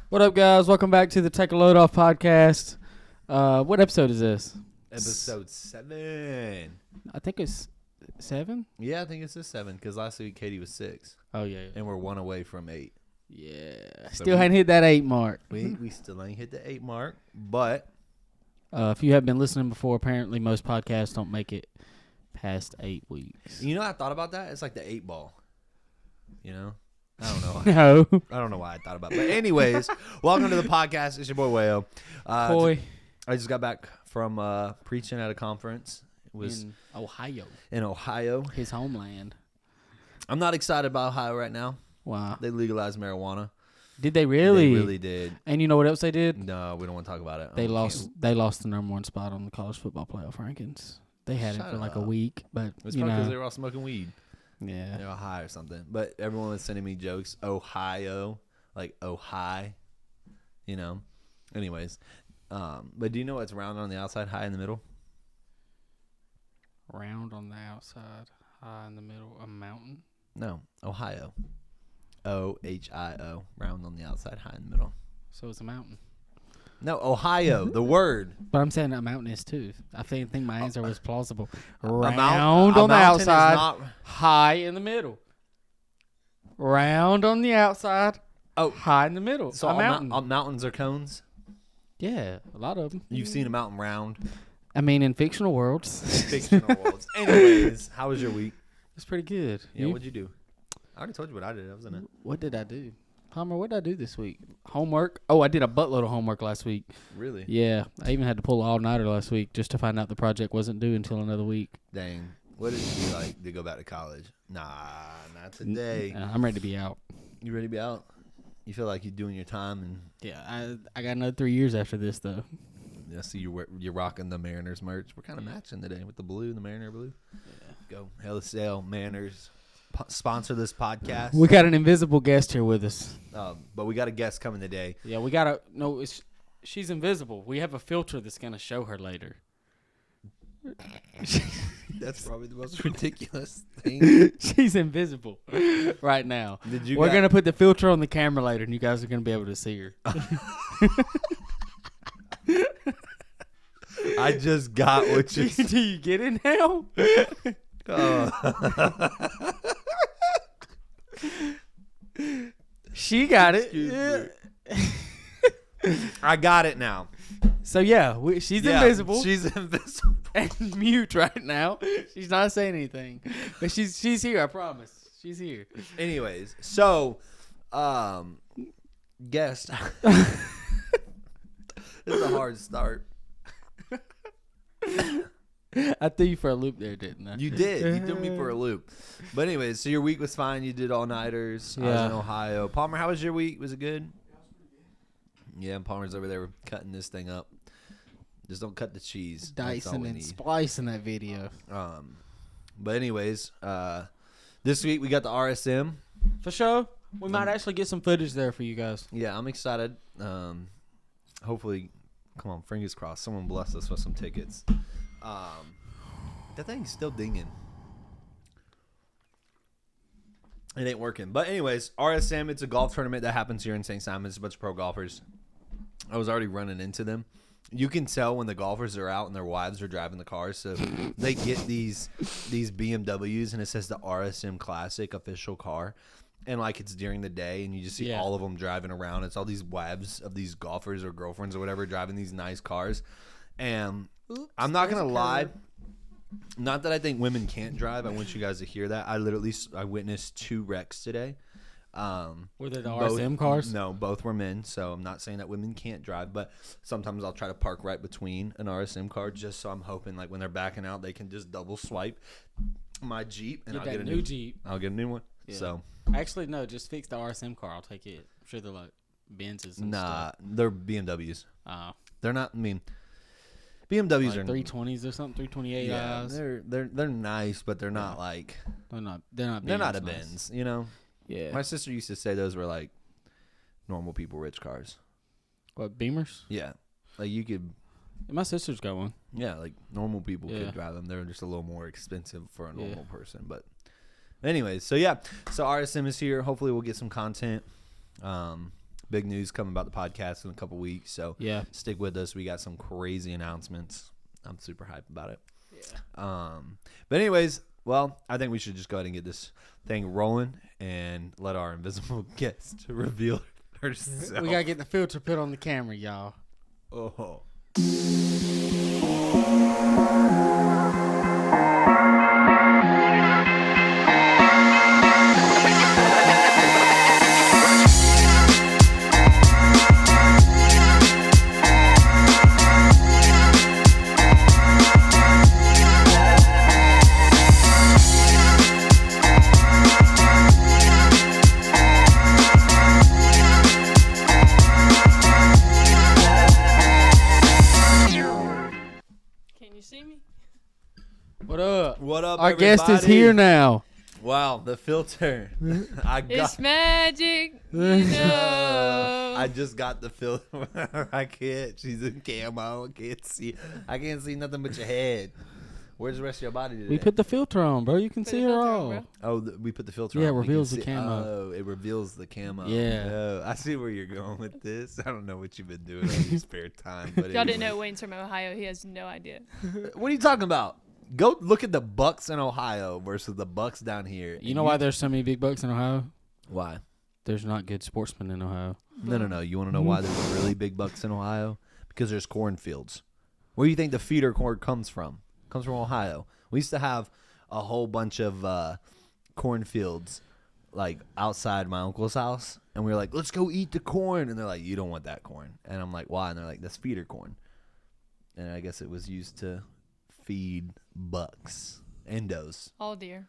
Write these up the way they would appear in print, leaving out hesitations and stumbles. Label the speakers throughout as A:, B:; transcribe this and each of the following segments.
A: What up, guys? Welcome back to the Take a Load Off podcast. What episode is this?
B: Episode 7.
A: I think it's 7.
B: Yeah, I think it's 7 because last week Katie was 6.
A: Oh yeah,
B: And we're 1 away from 8.
A: yeah.
B: So
A: Still ain't hit that 8 mark.
B: We still ain't hit the 8 mark, but
A: If you have been listening before, apparently most podcasts don't make it past 8 weeks.
B: you know I thought about that? It's like the 8 ball. You know? I don't know.
A: No.
B: I don't know why I thought about it. But anyways, welcome to the podcast. It's your boy Wayo.
A: Coy.
B: I just got back from preaching at a conference. It was
A: In Ohio.
B: in Ohio.
A: His homeland.
B: I'm not excited about Ohio right now.
A: Wow.
B: They legalized marijuana.
A: Did they really?
B: They really did.
A: And you know what else they did?
B: No, we don't want to talk about it.
A: They lost the number 1 spot on the college football playoff rankings. They had it
B: Shut
A: for like a
B: up.
A: week, but
B: It's
A: you
B: probably because
A: know,
B: they were all smoking weed.
A: yeah.
B: They were high or something. But everyone was sending me jokes. Ohio. Like Ohio. You know. Anyways. But do you know what's round on the outside, high in the middle?
A: Round on the outside, high in the middle, a mountain.
B: No. Ohio. Ohio. Round on the outside, high in the middle.
A: So it's a mountain.
B: No, Ohio. The word.
A: But I'm saying a mountain is too. I think my answer was plausible.
B: A
A: Round
B: mountain
A: on the
B: is
A: outside,
B: not-
A: high in the middle. Round on the outside,
B: Oh.
A: high in the middle.
B: So
A: a
B: all
A: mountain.
B: all mountains are cones?
A: Yeah, a lot of them.
B: You've seen a mountain round.
A: I mean, in fictional worlds.
B: Fictional worlds. Anyways, how was your week?
A: It's pretty good.
B: Yeah,
A: You?
B: what'd you do? I already told you what I did. I was in it.
A: What did I do? Palmer, what did I do this week? Homework? Oh, I did a buttload of homework last week.
B: Really?
A: Yeah, I even had to pull an all-nighter last week just to find out the project wasn't due until another week.
B: Dang. What did you like to go back to college? Nah, not today.
A: I'm ready to be out.
B: You ready to be out? You feel like you're doing your time, and
A: Yeah, I got another 3 years after this, though.
B: I see you're rocking the Mariners merch. We're kind of matching today with the blue, the Mariner blue.
A: Yeah.
B: Go Hella Sail Mariners. Sponsor this podcast.
A: We got an invisible guest here with us.
B: But we got a guest coming today.
A: Yeah, she's invisible. We have a filter that's going to show her later.
B: That's probably the most ridiculous thing.
A: She's invisible right now.
B: We're
A: We're going to put the filter on the camera later, and you guys are going to be able to see her.
B: I just got what you said.
A: Do you get it now? She got it.
B: Excuse I got it now.
A: So yeah, she's
B: Yeah,
A: invisible.
B: She's invisible.
A: And mute right now. She's not saying anything, but she's here. I promise. She's here.
B: Anyways, so, guest. This is a hard start.
A: I threw you for a loop there, didn't I?
B: You did. You threw me for a loop. But anyways, so your week was fine. You did all-nighters. I was
A: Yeah.
B: in Ohio. Palmer, how was your week? Was it good? Yeah, Palmer's over there cutting this thing up. Just don't cut the cheese. That's all
A: Dicing
B: we
A: and
B: need.
A: splicing that video.
B: But anyways, this week we got the RSM.
A: For sure. We might actually get some footage there for you guys.
B: Yeah, I'm excited. Hopefully, come on, fingers crossed. Someone bless us with some tickets. That thing's still dinging. It ain't working. But anyways, RSM, it's a golf tournament that happens here in St. Simon. It's a bunch of pro golfers. I was already running into them. You can tell when the golfers are out and their wives are driving the cars. So they get these BMWs, and it says the RSM Classic official car. And like it's during the day, and you just see all of them driving around. It's all these wives of these golfers or girlfriends or whatever driving these nice cars. And I'm not going to lie. Not that I think women can't drive. I want you guys to hear that. I witnessed 2 wrecks today.
A: Were they the RSM cars?
B: No, both were men. So I'm not saying that women can't drive, but sometimes I'll try to park right between an RSM car just so I'm hoping like when they're backing out, they can just double swipe my Jeep and I'll get a new
A: Jeep.
B: I'll get a new one. Yeah. So
A: actually, no, just fix the RSM car. I'll take it. I'm sure they're like Benzes and stuff.
B: They're BMWs.
A: Oh.
B: They're not. I mean, BMWs
A: like
B: are
A: 320s or something, 328.
B: Yeah, they're nice, but they're not like
A: they're not
B: a Benz, you know.
A: Yeah.
B: My sister used to say those were like normal people rich cars.
A: What, Beamers?
B: Yeah, like you could.
A: My sister's got one.
B: Yeah, like normal people could drive them. They're just a little more expensive for a normal person, but anyways, so RSM is here. Hopefully, we'll get some content. big news coming about the podcast in a couple weeks. So
A: Yeah.
B: stick with us. We got some crazy announcements. I'm super hyped about it.
A: Yeah.
B: But anyways, well, I think we should just go ahead and get this thing rolling and let our invisible guest reveal herself.
A: We got to get the filter put on the camera, y'all.
B: Oh.
A: What up?
B: What up,
A: Our
B: everybody?
A: guest is here now.
B: Wow, the filter.
C: It's magic, you know.
B: I just got the filter. I can't. She's in camo. I can't see nothing but your head. Where's the rest of your body today?
A: We put the filter on, bro. You can
C: Put
A: see
C: the
A: her
C: filter on,
A: all.
C: bro.
B: Oh, we put the filter
A: Yeah,
B: on.
A: it
B: We can
A: reveals the
B: see-
A: camo.
B: Oh, it reveals the camo.
A: Yeah.
B: Oh, I see where you're going with this. I don't know what you've been doing in your spare time. But
C: Y'all didn't
B: anyway.
C: know Wayne's from Ohio. He has no idea.
B: What are you talking about? Go look at the Bucks in Ohio versus the Bucks down here.
A: You know why there's so many big bucks in Ohio?
B: Why?
A: There's not good sportsmen in Ohio.
B: No. You want to know why there's really big bucks in Ohio? Because there's cornfields. Where do you think the feeder corn comes from? Comes from Ohio. We used to have a whole bunch of cornfields like outside my uncle's house, and we were like, let's go eat the corn. And they're like, you don't want that corn. And I'm like, why? And they're like, that's feeder corn. And I guess it was used to feed bucks and does.
C: All deer,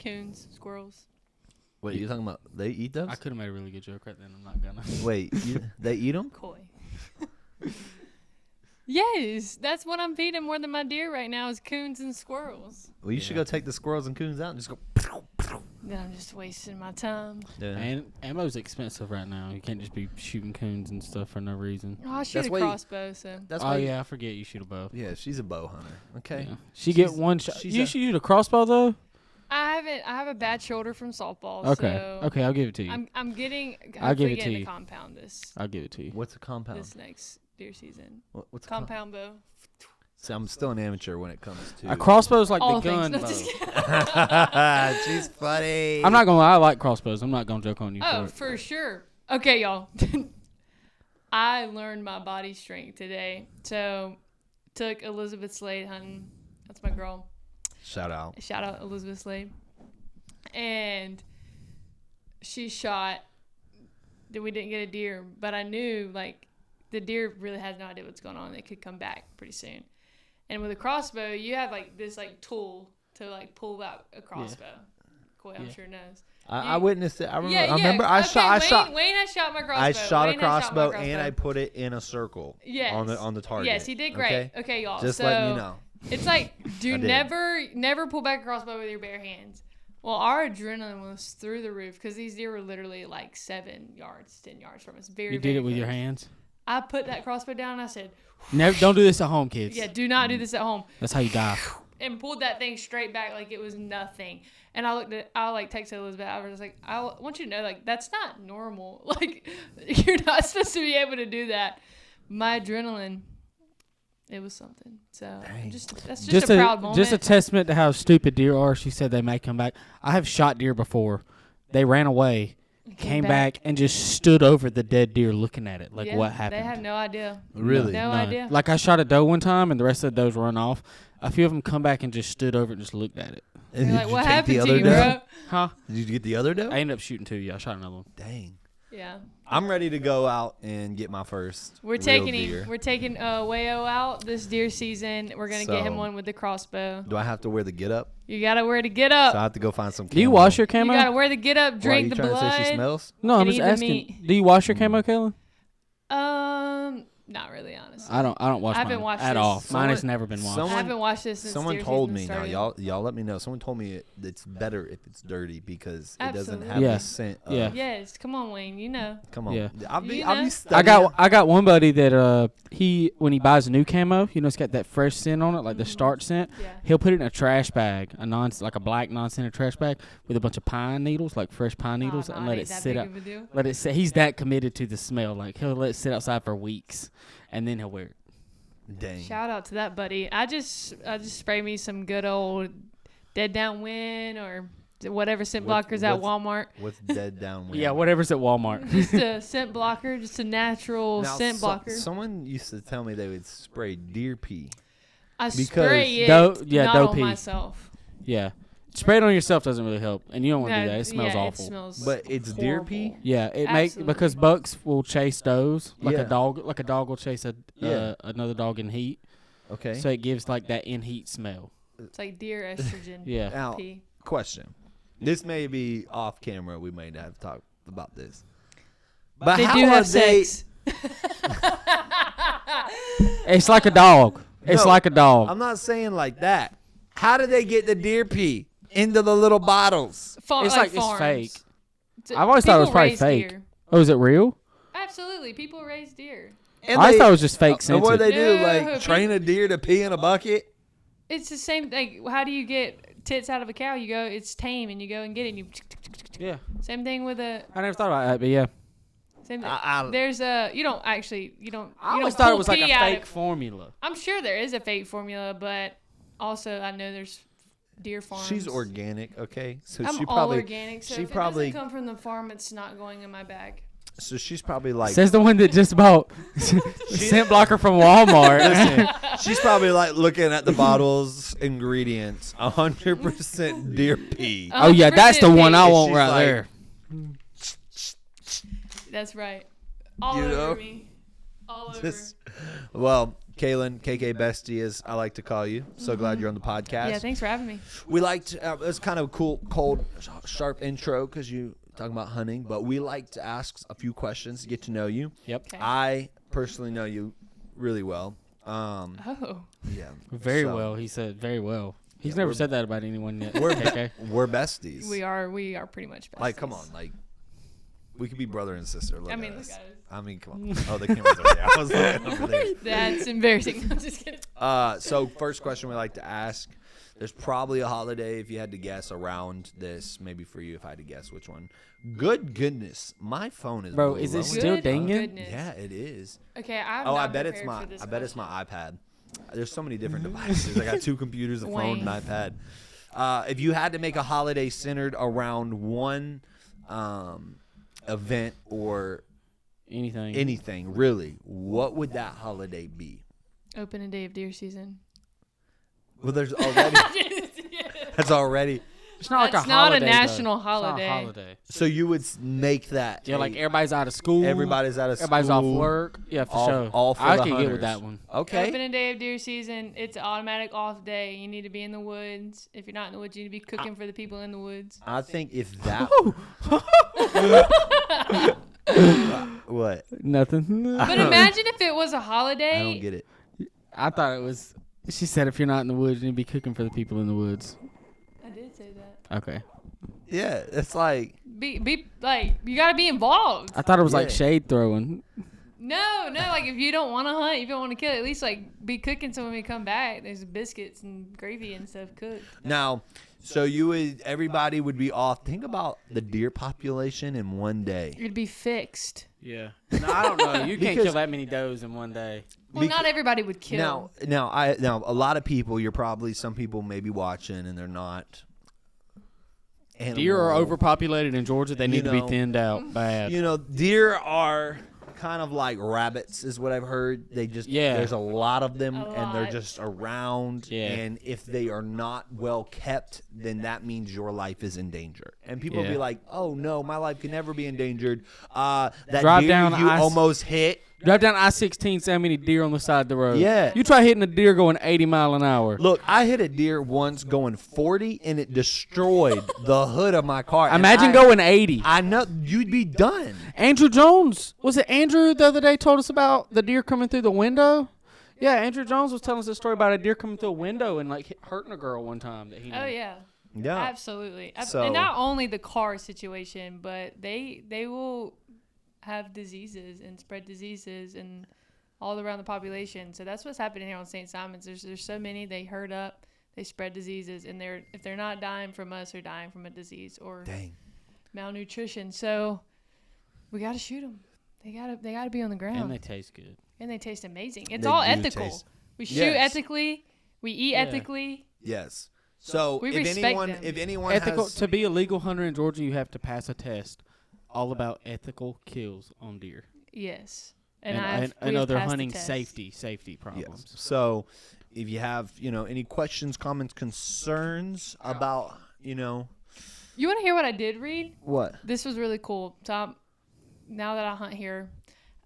C: coons, squirrels.
B: Wait, you talking about they eat those?
A: I could have made a really good joke right then. I'm not gonna.
B: Wait, they eat them?
C: Koi. Yes, that's what I'm feeding more than my deer right now is coons and squirrels.
B: Well, you should go take the squirrels and coons out and just go.
C: Then I'm just wasting my time.
B: Yeah.
A: And ammo's expensive right now. You can't just be shooting coons and stuff for no reason.
C: Oh, I shoot a
B: why
C: crossbow, so.
B: That's
A: Oh
B: why.
A: yeah, I forget you shoot a bow.
B: Yeah, she's a bow hunter. Okay.
A: Yeah. She get one shot.
B: she's
A: You
B: a-
A: shoot a crossbow though.
C: I have a bad shoulder from softball.
A: Okay.
C: So
A: Okay, I'll give it to you.
C: I'm getting.
A: I'll give
C: hopefully
A: it
C: getting
A: to
C: a
A: you.
C: compound this
A: I'll give it to you.
B: What's a compound?
C: this next deer season.
B: What's a
C: Compound bow.
B: See, I'm still an amateur when it comes to
A: A crossbow's like
C: All
A: the gun
C: things. No,
A: bow.
C: just kidding.
B: She's funny.
A: I'm not gonna lie, I like crossbows. I'm not gonna joke on you
C: Oh,
A: for it.
C: for sure. Okay, y'all. I learned my body strength today. So, took Elizabeth Slade hunting. That's my girl.
B: Shout out.
C: Shout out Elizabeth Slade. And she shot. We didn't get a deer, but I knew like the deer really has no idea what's going on. It could come back pretty soon. And with a crossbow, you have like this like tool to like pull out a crossbow. Coy, I'm
A: Yeah.
C: sure knows.
B: I witnessed it. I remember.
C: Yeah,
B: I remember. I
C: okay,
B: shot.
C: Wayne has shot my crossbow.
B: I shot a
C: Wayne has shot my
B: crossbow and I put it in a circle.
C: Yes.
B: On the target.
C: Yes, he did great. Okay, y'all.
B: Just
C: so
B: letting you know.
C: It's like
B: I
C: do
B: did.
C: never pull back a crossbow with your bare hands. Well, our adrenaline was through the roof because these deer were literally like 7 yards, 10 yards from us. Very.
A: You did it with your
C: close.
A: hands.
C: I put that crossbow down and I said,
A: Never. Don't do this at home, kids.
C: "Yeah, do not do this at home."
A: That's how you die.
C: And pulled that thing straight back like it was nothing. And I like texted Elizabeth. I was like, I want you to know, like, that's not normal. Like, you're not supposed to be able to do that. My adrenaline, it was something. So that's just a proud moment.
A: Just a testament to how stupid deer are. She said they may come back. I have shot deer before. They ran away, came back, and just stood over the dead deer looking at it. Like,
C: Yeah,
A: what happened?
C: They have no idea.
B: Really?
C: No idea.
A: Like, I shot a doe one time, and the rest of the does run off. A few of them come back and just stood over it and just looked at it.
B: And
C: You're
B: did
C: like,
B: you
C: what
B: take the
C: happened to
B: other
C: you,
B: doe?
C: bro?
A: Huh?
B: Did you get the other doe?
A: I ended up shooting 2. Yeah, I shot another one.
B: Dang.
C: Yeah.
B: I'm ready to go out and get my first.
C: We're
B: real
C: taking
B: deer.
C: him. We're taking Wayo out this deer season. We're gonna get him
B: So-
C: one with the crossbow.
B: Do I have to wear the get up?
C: You gotta wear the get up.
B: So I have to go find some.
A: Do you
B: camo.
A: wash your
C: You
A: camo?
C: gotta wear the get up.
B: Why,
C: Drink
B: you
C: the
B: trying
C: blood.
B: to say she smells?
A: No, I'm
C: and
A: just
C: eat the
A: asking.
C: meat.
A: Do you wash your camo, Kaylin?
C: Not really, honestly.
A: I don't watch
C: I haven't
A: mine
C: watched
A: at
C: this.
A: all. Mine has
B: Someone-
A: never been watched.
B: someone-
C: I haven't watched this since
B: Someone
C: deer
B: told
C: season
B: me now.
C: started.
B: Y'all let me know. Someone told me it's better if it's dirty because it doesn't have
C: Absolutely.
A: Yeah.
B: the scent. Of,
A: Yeah.
C: Yes, come on, Wayne. You know.
B: Come on.
A: Yeah.
B: I'll be
C: You
B: I'll
C: know.
B: be studying.
A: I got one buddy that he when he buys a new camo, it's got that fresh scent on it, like the starch scent.
C: Yeah.
A: He'll put it in a trash bag, like a black non-scented trash bag with a bunch of pine needles, like fresh pine needles,
C: Oh,
A: and
C: no,
A: let
C: it
A: it
C: ain't that
A: sit
C: big
A: out.
C: of a deal.
A: Let it sit. He's that committed to the smell. Like he'll let it sit outside for weeks, and then he'll wear it.
B: Dang.
C: Shout out to that buddy. I just spray me some good old Dead Downwind or whatever scent blockers at Walmart.
B: What's dead down?
A: Yeah, whatever's at Walmart.
C: Just a scent blocker, just a natural
B: Now,
C: scent blocker.
B: Someone used to tell me they would spray deer pee.
C: I
B: because
C: spray it, not
A: doe
C: on
A: pee.
C: myself.
A: Yeah, spray it on yourself doesn't really help, and you don't want to
C: No,
A: do that. It smells
C: yeah,
A: awful.
C: It smells
B: But it's deer pee?
C: horrible.
A: Yeah, it makes
C: Absolutely.
A: because bucks will chase does like
B: Yeah.
A: a dog. Like a dog will chase
B: Yeah.
A: another dog in heat.
B: Okay.
A: So it gives like that in heat smell.
C: It's like deer estrogen.
A: Yeah.
B: Now,
C: pee.
B: question. This may be off camera. We may have talked about this. But
C: They
B: how
C: do
B: are
C: have
B: they?
C: sex.
A: It's like a dog. It's
B: No,
A: like a dog.
B: I'm not saying like that. How do they get the deer pee into the little bottles?
A: It's like it's
C: farms.
A: fake.
C: It's-
A: I've always thought it was
C: people
A: probably
C: raise
A: fake.
C: deer.
A: Oh, is it real?
C: Absolutely, people raise deer.
B: And
A: I always
B: they-
A: thought it was just fake
B: And what do
A: scented.
B: they do?
C: No,
B: Like
C: people-
B: train a deer to pee in a bucket?
C: It's the same. Like, how do you get tits out of a cow? You go, it's tame, and you go and get it. And you
A: Yeah,
C: same thing with a
A: I never thought about that, but yeah,
C: same.
B: I-
C: There's a you don't actually you don't.
A: I
C: you
A: always
C: don't
A: thought it
C: pull
A: was like a
C: pee out
A: fake
C: of-
A: formula.
C: I'm sure there is a fake formula, but also I know there's deer farms.
B: She's organic, okay? So
C: I'm
B: she
C: all
B: probably
C: organic, so
B: she
C: if
B: probably
C: it doesn't come from the farm, it's not going in my bag.
B: so she's probably like
A: Says the one that just bought scent blocker from Walmart.
B: listen, she's probably like looking at the bottles ingredients, 100% deer pee.
A: Oh yeah, that's the one I
B: And
A: want
B: she's
A: right
B: like-
A: there.
C: That's right. All
B: You
C: over
B: know?
C: me. All over.
B: Just- well, Kaylin, KK Bestie, as I like to call you. So glad you're on the podcast.
C: Yeah, thanks for having me.
B: We like to, it's kind of a cool, cold, sharp intro because you talking about hunting, but we like to ask a few questions to get to know you.
A: Yep,
C: Okay.
B: I personally know you really well.
C: Oh.
B: Yeah,
A: very
B: so
A: well. He said very well. He's
B: Yeah,
A: never
B: we're-
A: said that about anyone yet.
B: We're
A: KK.
B: we're besties.
C: We are pretty much besties.
B: Like, come on, like we could be brother and sister. Look
C: I mean,
B: at
C: look
B: us.
C: at us.
B: I mean, come on. Oh, the camera's over there. I was looking over there.
C: That's embarrassing. I'm just kidding.
B: So first question we like to ask. There's probably a holiday if you had to guess around this. Maybe for you, if I had to guess which one. Good goodness, my phone is
A: Bro, is it
B: blowing
A: still
B: up.
A: dinging?
C: Goodness.
B: Yeah, it is.
C: Okay, I'm
B: Oh,
C: not
B: I bet it's
C: prepared
B: my.
C: for this
B: I bet it's my
C: question.
B: iPad. There's so many different devices. I got two computers, a phone,
C: Wayne.
B: and iPad. If you had to make a holiday centered around one event or
A: Anything.
B: anything, really, what would that holiday be?
C: Opening day of deer season.
B: Well, there's already. That's already.
A: It's not like
C: That's
A: a
C: not a
A: holiday. though.
C: national
A: It's not a
C: holiday.
A: holiday.
B: So you would make that.
A: Yeah, like everybody's out of school.
B: everybody's out of school.
A: Everybody's off work. Yeah, for
B: all-
A: sure.
B: all for
A: I
B: the
A: can get with
B: hunters.
A: that one.
B: Okay.
C: Opening day of deer season, it's an automatic off day. You need to be in the woods. If you're not in the woods, you need to be cooking for the people in the woods.
B: I think if that. What?
A: Nothing.
C: But imagine if it was a holiday.
B: I don't get it.
A: I thought it was. She said if you're not in the woods, you need to be cooking for the people in the woods.
C: I did say that.
A: Okay.
B: Yeah, it's like.
C: Be like you gotta be involved.
A: I thought it was like
B: Yeah.
A: shade throwing.
C: No, like if you don't want to hunt, if you don't want to kill, at least like be cooking so when we come back, there's biscuits and gravy and stuff cooked.
B: Now, so everybody would be off. Think about the deer population in one day.
C: It'd be fixed.
A: Yeah. No, I don't know. You can't
B: Because-
A: kill that many does in one day.
C: Well, not everybody would kill.
B: Now, a lot of people. Some people may be watching and they're not.
A: Deer are
B: animal-
A: overpopulated in Georgia. They need to
B: know,
A: be thinned out bad.
B: You know, deer are kind of like rabbits, is what I've heard. They just there's a lot of them, and they're
C: lot.
B: just around.
A: Yeah.
B: And if they are not well kept, then that means your life is in danger. And people will be
A: Yeah.
B: like, "Oh no, my life can never be endangered." That
A: Drive
B: deer
A: down
B: you
A: I-
B: almost hit
A: Drive down I-16, see how many deer on the side of the road.
B: Yeah.
A: You try hitting a deer going 80 mile an hour.
B: Look, I hit a deer once going 40, and it destroyed the hood of my car. And
A: Imagine going 80.
B: I know you'd be done.
A: Andrew Jones, was it Andrew the other day told us about the deer coming through the window? Yeah, Andrew Jones was telling us a story about a deer coming through a window and like hurting a girl one time that he knew.
C: Oh yeah.
B: Yeah.
C: Absolutely.
B: So-
C: And not only the car situation, but they will have diseases and spread diseases and all around the population. So that's what's happening here on St. Simon's. There's so many, they herd up, they spread diseases, and if they're not dying from us, they're dying from a disease or malnutrition. So we got to shoot them. They gotta be on the ground.
A: And they taste good.
C: And they taste amazing. It's
B: They
C: all
B: do
C: ethical.
B: taste-
C: We shoot
B: Yes.
C: ethically. We eat ethically.
B: Yes. So
C: We
B: if
C: respect
B: anyone,
C: them.
B: if anyone
A: Ethical
B: has,
A: to be a legal hunter in Georgia, you have to pass a test all about ethical kills on deer
C: Yes.
A: and
C: we have
A: other
C: passed the
A: hunting
C: test.
A: safety problems.
B: yes. So if you have, any questions, comments, concerns about,
C: You want to hear what I did read?
B: what?
C: This was really cool. So now that I hunt here,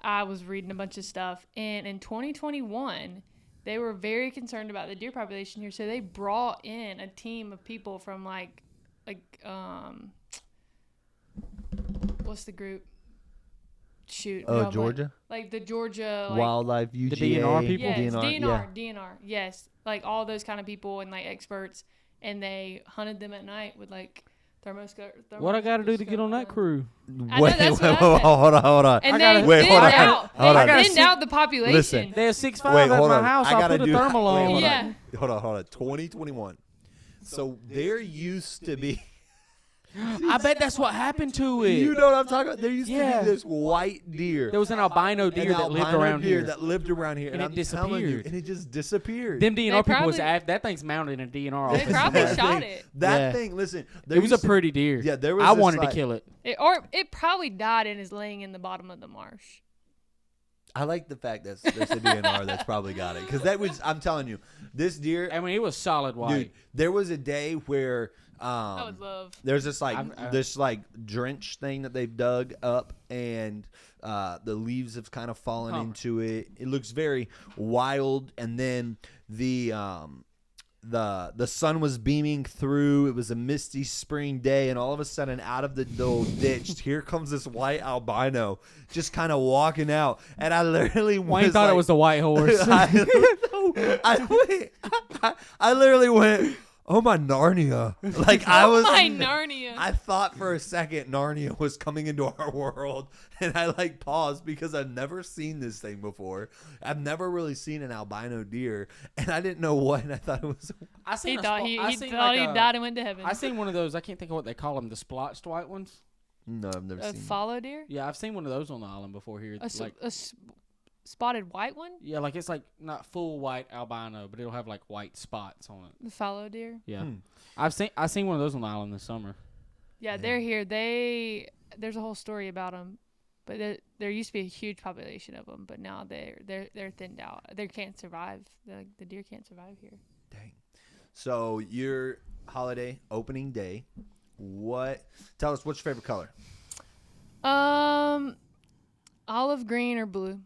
C: I was reading a bunch of stuff. And in 2021, they were very concerned about the deer population here. So they brought in a team of people from what's the group? Shoot.
B: Oh,
C: no, I'm
B: Georgia?
C: Like the Georgia.
B: Wildlife, UGA.
A: DNR people?
C: Yes,
B: DNR.
C: DNR. Yes. Like all those kind of people and like experts. And they hunted them at night with like thermoscope.
A: What I got to do to get on that crew?
C: I know, that's what I said.
B: Hold on.
C: And
A: gotta-
C: they
B: Wait, hold
C: thinned
B: on.
C: out.
B: Hold on.
C: They thinned out the population.
B: Listen.
A: There's 6'5"
B: Wait,
A: at
B: hold
A: my
B: on.
A: house.
B: I
A: I'll
B: gotta
A: put a
B: do-
A: thermal
B: wait,
A: on.
B: hold
C: Yeah.
B: Hold on. 2021. So there used to be.
A: I bet that's what happened to it.
B: You know what I'm talking about? There used to
A: Yeah.
B: be this white deer.
A: There was an albino deer that lived around
B: deer
A: here.
B: that lived around here, and
A: And it
B: I'm telling you,
A: disappeared.
B: and it just disappeared.
A: Them DNR people was
C: probably-
A: that thing's mounted in a DNR
C: They
A: office.
C: probably
A: somewhere.
C: shot
B: thing,
C: it.
B: That
A: Yeah.
B: thing. Listen,
A: It was a pretty deer.
B: Yeah, there was.
A: I
B: this,
A: wanted to
B: like-
A: kill it.
C: Or it probably died and is laying in the bottom of the marsh.
B: I like the fact that there's a DNR that's probably got it, because that was. I'm telling you, this deer.
A: I mean, it was solid white.
B: Dude, there was a day where
C: I would love.
B: there's this
A: I've-
B: drench thing that they've dug up, and the leaves have kind of fallen into it. It looks very wild, and then the sun was beaming through. It was a misty spring day, and all of a sudden, out of the little ditch, here comes this white albino, just kind of walking out, and I literally
A: Wayne thought it was the white horse.
B: I literally went, oh my Narnia! Like I was,
C: my Narnia.
B: I thought for a second Narnia was coming into our world, and I like paused because I've never seen this thing before. I've never really seen an albino deer, and I didn't know what. And I thought it was.
A: I
C: He
A: seen
C: thought
A: a
C: he
A: I seen
C: thought
A: like
C: he
A: a-
C: died and went to heaven.
A: I seen one of those. I can't think of what they call them. The splotched white ones.
B: No, I've never
C: A
B: seen.
C: fallow deer?
A: Yeah, I've seen one of those on the island before here.
C: A spotted white one?
A: Yeah, like it's like not full white albino, but it'll have like white spots on it.
C: The fallow deer?
A: Yeah, I seen one of those on the island this summer.
C: Yeah, they're here. There's a whole story about them, but there used to be a huge population of them, but now they're thinned out. They can't survive. The deer can't survive here.
B: Dang. So your holiday opening day, tell us what's your favorite color?
C: Olive green or blue.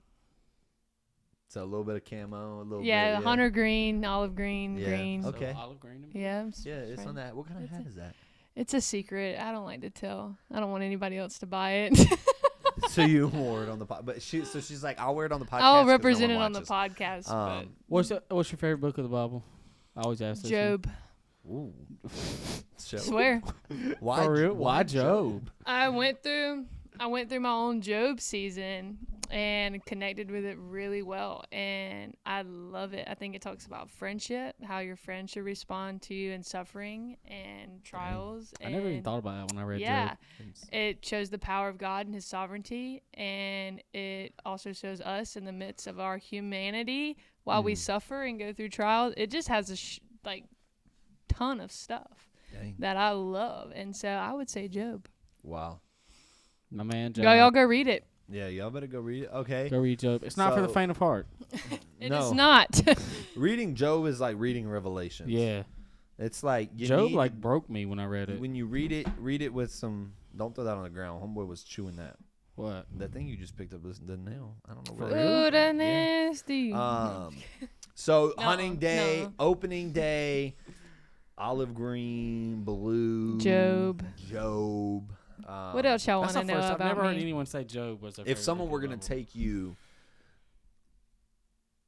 B: So a little bit of camo, a little
C: Yeah,
B: bit.
C: hunter green, olive green,
B: Yeah.
C: green.
B: Okay.
A: So olive green.
C: Yeah.
B: Yeah, it's on that. What kind of hat is that?
C: It's a secret. I don't like to tell. I don't want anybody else to buy it.
B: So you wore it on the pod, but she's like, I'll wear it on the podcast.
C: I'll
B: 'cause no
C: represent
B: one
C: it on the
B: watches.
C: podcast.
A: What's your favorite book of the Bible? I always ask
C: But
A: this. one.
C: Job.
B: Ooh. So,
C: Swear.
B: why?
A: For real? Why Job?
C: I went through my own Job season and connected with it really well, and I love it. I think it talks about friendship, how your friend should respond to you in suffering and trials.
A: I never even thought about that when I read
C: Yeah,
A: Job.
C: it shows the power of God and His sovereignty, and it also shows us in the midst of our humanity while we suffer and go through trials. It just has a ton of stuff that I love, and so I would say Job.
B: Wow.
A: My man Job.
C: Y'all go read it.
B: Yeah, y'all better go read it. Okay.
A: Go read Job. It's not for the
B: So-
A: faint of heart.
C: It
B: No.
C: is not.
B: Reading Job is like reading Revelations.
A: Yeah.
B: It's like
A: Job broke me when I read it.
B: when you read it with some. Don't throw that on the ground. Homeboy was chewing that.
A: What?
B: That thing you just picked up is the nail. I don't know
A: For
B: what
A: real?
C: Ooh, that nasty.
B: So
C: No,
B: hunting day,
C: no.
B: opening day, olive green, blue,
C: Job. What else y'all want
A: That's
C: to
A: the
C: know
A: first. I've
C: about
A: never heard
C: me?
A: anyone say Job was their
B: If
A: favorite
B: someone were
A: liquor
B: going to
A: level.
B: take you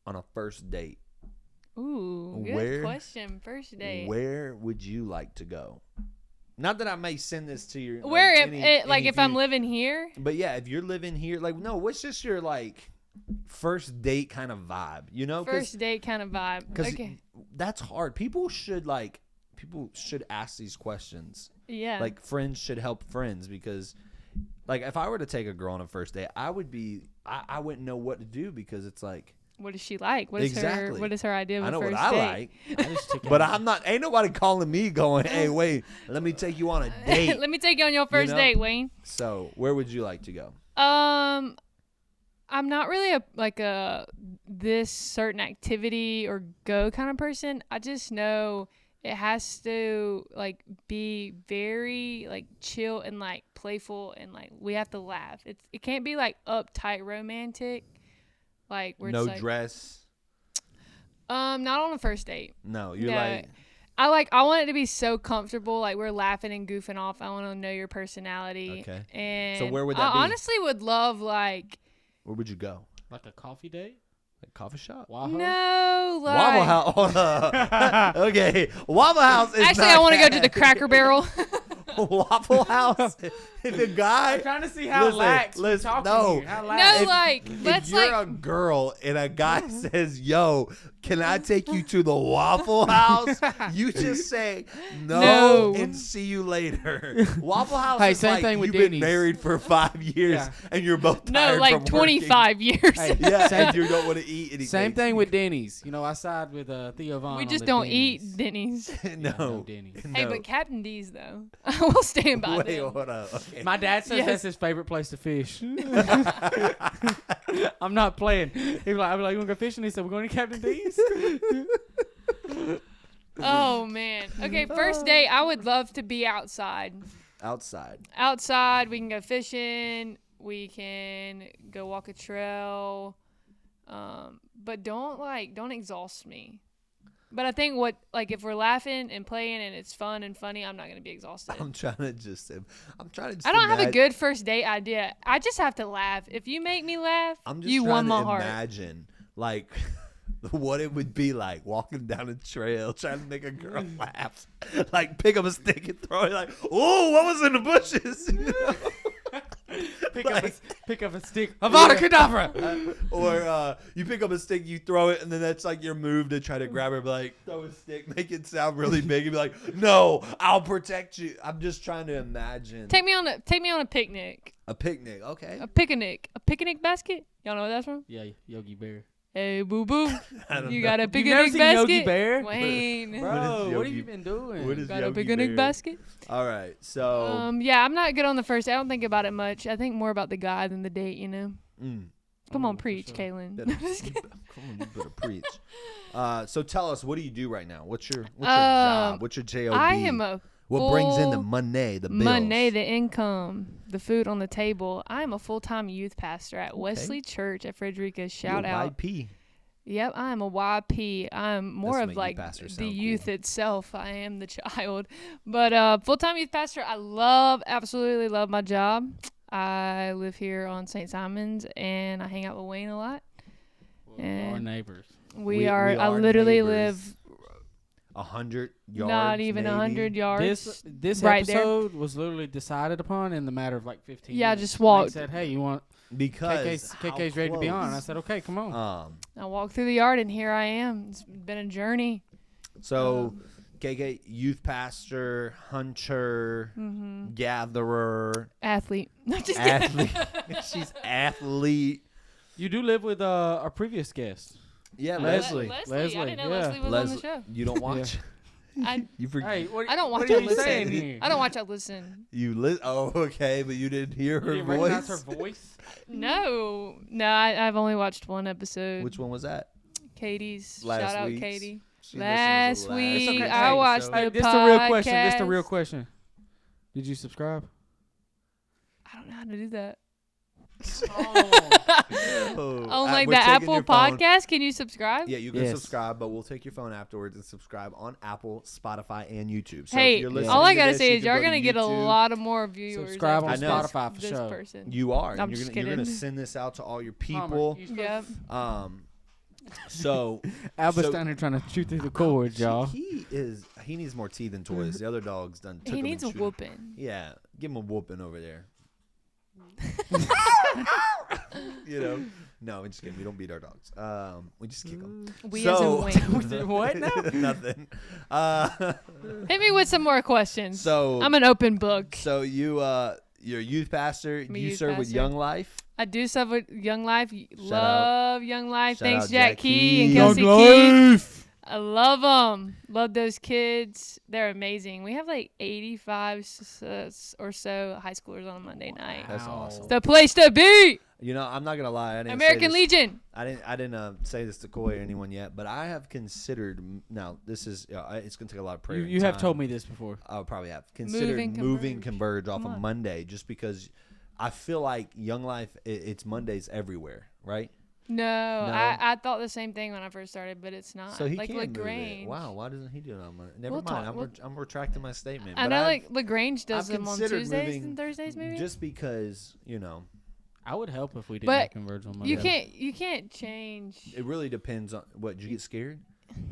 B: on a first date,
C: Ooh, good
B: Where-
C: question. First date.
B: where would you like to go? Not that I may send this to your
C: Where,
B: any
C: if I'm
B: view-
C: living here?
B: But yeah, if you're living here, like no, what's just your like first date kind of vibe? You know,
C: First date kind of vibe.
B: because
C: Okay.
B: that's hard. People should ask these questions.
C: Yeah.
B: Like friends should help friends because, like, if I were to take a girl on a first date, I wouldn't know what to do because it's like
C: what is she like? What is
B: Exactly.
C: What is her idea of
B: I
C: a
B: know
C: first
B: what I
C: date?
B: like,
A: I just took
B: but
A: it.
B: I'm not. Ain't nobody calling me going, "Hey, wait, let me take you on a date."
C: Let me take you on your first
B: know?
C: date, Wayne.
B: So, where would you like to go?
C: I'm not really a this certain activity or go kind of person. I just know it has to like be very like chill and like playful and like we have to laugh. It can't be like uptight romantic, like where
B: No
C: it's like
B: dress.
C: not on a first date.
B: No, you're
C: No.
B: like
C: I want it to be so comfortable, like we're laughing and goofing off. I want to know your personality.
B: Okay.
C: And
B: So where would that be?
C: I honestly would love like
B: where would you go?
A: Like a coffee date?
B: Like coffee shop?
A: Wahoo?
C: no like
B: Waffle House. Hold up. Okay, Waffle House is
C: Actually,
B: not
C: I want to go to the
B: bad.
C: Cracker Barrel.
B: Waffle House. If a guy,
A: I'm trying to see how lax we're
B: listen,
A: talking
B: no.
A: here. How
C: No,
A: lax.
C: like
B: if
C: let's
B: you're
C: like
B: a girl and a guy says, "Yo, can I take you to the Waffle House?" You just say no,
C: No.
B: and see you later. Waffle House
A: Hey,
B: is
A: same
B: like
A: thing with
B: you've been
A: Denny's.
B: married for 5 years
A: Yeah.
B: and you're both
C: no
B: tired
C: like
B: from
C: 25 years.
A: Hey,
B: Yeah,
A: Same-
B: and you don't want to eat anything.
A: Same thing with Denny's. You know, I side with Theo Vaughn.
C: We
A: on
C: just
A: the
C: don't
A: Denny's.
C: eat Denny's.
A: Yeah,
B: no.
A: Denny's.
C: Hey,
B: No.
C: but Captain D's though, I will stand by
B: Wait,
C: them.
B: hold up. Okay.
A: My dad says
C: Yes.
A: that's his favorite place to fish. I'm not playing. I'd be like, you want to go fishing? He said, we're going to Captain D's.
C: Oh man. Okay, first date. I would love to be outside.
B: Outside.
C: Outside, we can go fishing. We can go walk a trail. But don't exhaust me. But I think if we're laughing and playing and it's fun and funny, I'm not gonna be exhausted.
B: I'm trying to just
C: I don't have a good first date idea. I just have to laugh. If you make me laugh,
B: I'm just
C: you
B: trying
C: won
B: to
C: my heart.
B: imagine like what it would be like walking down a trail trying to make a girl laugh. Like pick up a stick and throw it like, oh, what was in the bushes? You know?
A: Pick up a stick. Avada Kedavra.
B: Or you pick up a stick, you throw it, and then that's like your move to try to grab her. Be like, throw a stick, make it sound really big, and be like, "No, I'll protect you." I'm just trying to imagine
C: Take me on a picnic.
B: a picnic. Okay,
C: A picnic basket. Y'all know where that's from?
A: Yeah, Yogi Bear.
C: Hey, boo boo.
B: I don't
C: You
B: know.
C: got a
A: You've
C: picnic
A: never seen
C: basket?
A: Yogi Bear?
C: Wayne.
A: Bro, what
B: Yogi-
A: have you been doing?
B: what is
C: Got a
B: Yogi
C: picnic
B: Bear?
C: basket?
B: All right, so
C: Yeah, I'm not good on the first date. I don't think about it much. I think more about the guy than the date, you know? Come
A: Oh,
C: on,
A: for
C: preach,
A: sure.
C: Kaylin.
B: come on, you better preach. So tell us, what do you do right now? What's your job? What's your job?
C: I am a
B: What brings in the
C: full
B: money, the bills?
C: money, the income, the food on the table. I am a full-time youth pastor at Wesley Church at Frederica. Shout
B: You're a
C: out.
B: YP.
C: Yep, I am a YP. I'm more
B: That's
C: of
B: make
C: like
B: you pastor
C: the
B: sound
C: youth
B: cool.
C: itself. I am the child. But full-time youth pastor, I absolutely love my job. I live here on St. Simon's, and I hang out with Wayne a lot.
A: Our
C: And
A: neighbors.
C: we are. I
B: are
C: literally
B: neighbors.
C: live
B: 100 yards.
C: not even
B: maybe?
C: 100 yards.
A: This
C: right there.
A: episode was literally decided upon in the matter of like 15
C: Yeah, I
A: minutes.
C: just
A: Mike
C: walked.
A: said, hey, you want
B: Because
A: KK's ready to be on. And I said, okay, come on.
C: I walked through the yard, and here I am. It's been a journey.
B: So KK, youth pastor, hunter, gatherer,
C: Athlete. No, just kidding.
B: athlete. She's athlete.
A: You do live with our previous guest.
B: Yeah,
A: Leslie.
C: I
A: Leslie,
C: didn't know
A: yeah.
C: Leslie was on the show.
B: You don't watch.
C: I
B: You forget.
A: Hey, what,
C: I don't watch
A: what are
C: it
A: you
C: listen.
A: saying here?
C: I don't watch. I listen.
B: Oh, okay, but you didn't hear
A: You
B: her
A: didn't recognize
B: voice.
A: her voice?
C: No. I've only watched one episode.
B: Which one was that?
C: Katie's.
B: Last
C: Shout out
B: week's.
C: Katie.
B: She
C: Last
B: listens to
C: week,
A: It's okay.
C: I
A: Hey,
C: watched
B: so-
C: the
A: Hey, this the real question. This the
C: podcast.
A: real question. Did you subscribe?
C: I don't know how to do that. On like
B: we're
C: the
B: taking
C: Apple
B: your phone.
C: Podcast, can you subscribe?
B: Yeah, you can
A: Yes.
B: subscribe, but we'll take your phone afterwards and subscribe on Apple, Spotify, and YouTube. So
C: Hey,
B: if you're listening
C: all I
B: to
C: gotta
B: this,
C: say
B: you
C: is
B: can
C: you're
B: go to
C: gonna get a
B: YouTube.
C: lot of more viewers.
A: Subscribe on
C: after
B: I know.
C: this-
A: Spotify for
C: this
A: sure.
C: person.
B: You are.
C: I'm
B: You're
C: just
B: gonna
C: kidding.
B: send this out to all your
A: Palmer,
B: people.
A: you supposed
C: Yep.
B: So
A: Albert's
B: So-
A: down here trying to shoot through the cords, y'all.
B: He needs more teeth than toys. The other dog's done. Took
C: He
B: him
C: needs a
B: and chewed him.
C: whooping.
B: Yeah, give him a whooping over there. No, we're just kidding. We don't beat our dogs. We just kick them.
C: We as in Wayne.
A: What now?
B: Nothing.
C: Hit me with some more questions.
B: So
C: I'm an open book.
B: So you're a youth pastor.
C: I'm a
B: You
C: youth
B: serve with
C: pastor.
B: Young Life.
C: I do stuff with Young Life.
B: out.
C: Love Young Life.
B: Shout
C: Thanks,
B: out
C: Jack
B: Jack
C: Key and
B: Key.
C: Kelsey
A: Young
C: Key.
A: Life.
C: I love them. Love those kids. They're amazing. We have like 85 or so high schoolers on a Monday night.
B: That's
A: Wow.
B: awesome.
C: The place to be.
B: You know, I'm not gonna lie. I didn't
C: American
B: say this,
C: Legion.
B: I didn't say this to Coy or anyone yet, but I have considered. Now, this is it's gonna take a lot of prayer.
A: You,
B: and
A: you have
B: time.
A: told me this before.
B: I probably have considered moving Converge off
C: Come
B: of
C: on.
B: Monday, just because I feel like Young Life. It's Mondays everywhere, right?
C: No, I thought the same thing when I first started, but it's not.
B: So he
C: like
B: can move it.
C: LaGrange.
B: Wow, why doesn't he do it on Monday? Never
C: We'll
B: mind.
C: talk-
B: I'm retracting my statement.
C: I
B: but
C: know,
B: I've-
C: like LaGrange does
B: I've
C: them on
B: considered
C: Tuesdays
B: moving
C: and Thursdays, maybe.
B: just because
A: I would help if we didn't
C: But
A: have Converge on Monday.
C: you can't change.
B: it really depends on what. Did you get scared?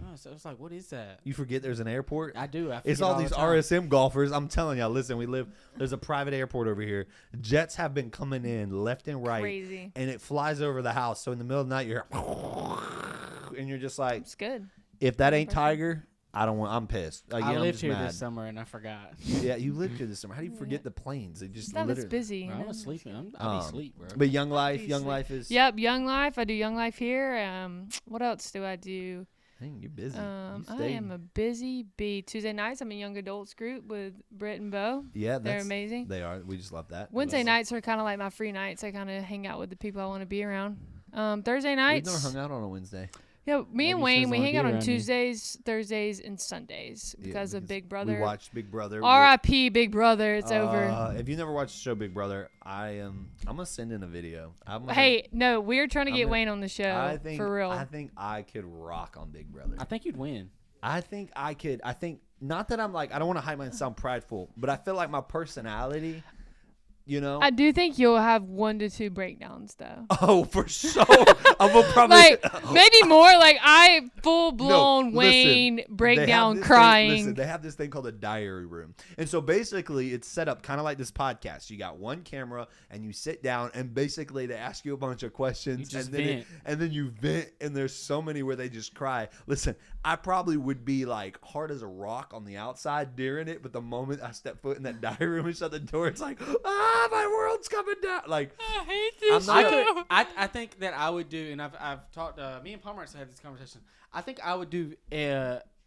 A: No, so it's like, what is that?
B: You forget there's an airport.
A: I do. I
B: It's
A: forget
B: all
A: the
B: these
A: time.
B: RSM golfers. I'm telling y'all, listen, there's a private airport over here. Jets have been coming in left and right.
C: Crazy.
B: And it flies over the house. So in the middle of the night, and you're just like,
C: It's good.
B: if that ain't Tiger, I'm pissed. Like,
A: I
B: I'm
A: lived
B: just
A: here
B: mad.
A: this summer and I forgot.
B: Yeah, you lived here this summer. How do you forget the planes? They just
C: Stuff is
B: literally.
C: busy. You
A: Bro,
C: know?
A: I'm asleep. I'll be asleep, bro.
B: But Young Life
C: Obviously.
B: is.
C: Yep, Young Life. I do Young Life here. What else do I do?
B: Dang, you're busy.
C: I
B: stay-
C: am a busy bee. Tuesday nights, I'm in young adults group with Britt and Bo.
B: Yeah,
C: They're
B: that's
C: amazing.
B: They are. We just love that.
C: Wednesday nights are kind of like my free nights. I kind of hang out with the people I want to be around. Thursday
B: We've
C: nights.
B: never hung out on a Wednesday.
C: Yeah, me and
A: Maybe
C: Wayne,
A: says
C: we
A: wanna
C: hang
A: be
C: out on
A: around you.
C: Tuesdays, Thursdays, and Sundays because of Big Brother.
B: We watched Big Brother.
C: R.I.P. Big Brother. It's over.
B: If you never watched the show Big Brother, I'm gonna send in a video.
C: Hey, no, we're trying to
B: I'm
C: get
B: gonna-
C: Wayne on the show.
B: I think
C: for real.
B: I think I could rock on Big Brother.
A: I think you'd win.
B: I think I could. I think not that I'm like I don't want to hype myself and sound prideful, but I feel like my personality.
C: I do think you'll have 1 to 2 breakdowns though.
B: Oh, for sure. I will probably
C: Like maybe more. Like I full blown
B: listen,
C: Wayne
B: They have
C: breakdown
B: this
C: crying.
B: Listen, they have this thing called a diary room. And so basically it's set up kind of like this podcast. You got one camera and you sit down and basically they ask you a bunch of questions
A: You just
B: and then
A: vent.
B: and then you vent and there's so many where they just cry. Listen, I probably would be like hard as a rock on the outside during it, but the moment I step foot in that diary room and shut the door, it's like, my world's coming down. Like
C: I hate this
A: I
C: show.
A: could. I think that I would do, and I've talked. Me and Palmer had this conversation. I think I would do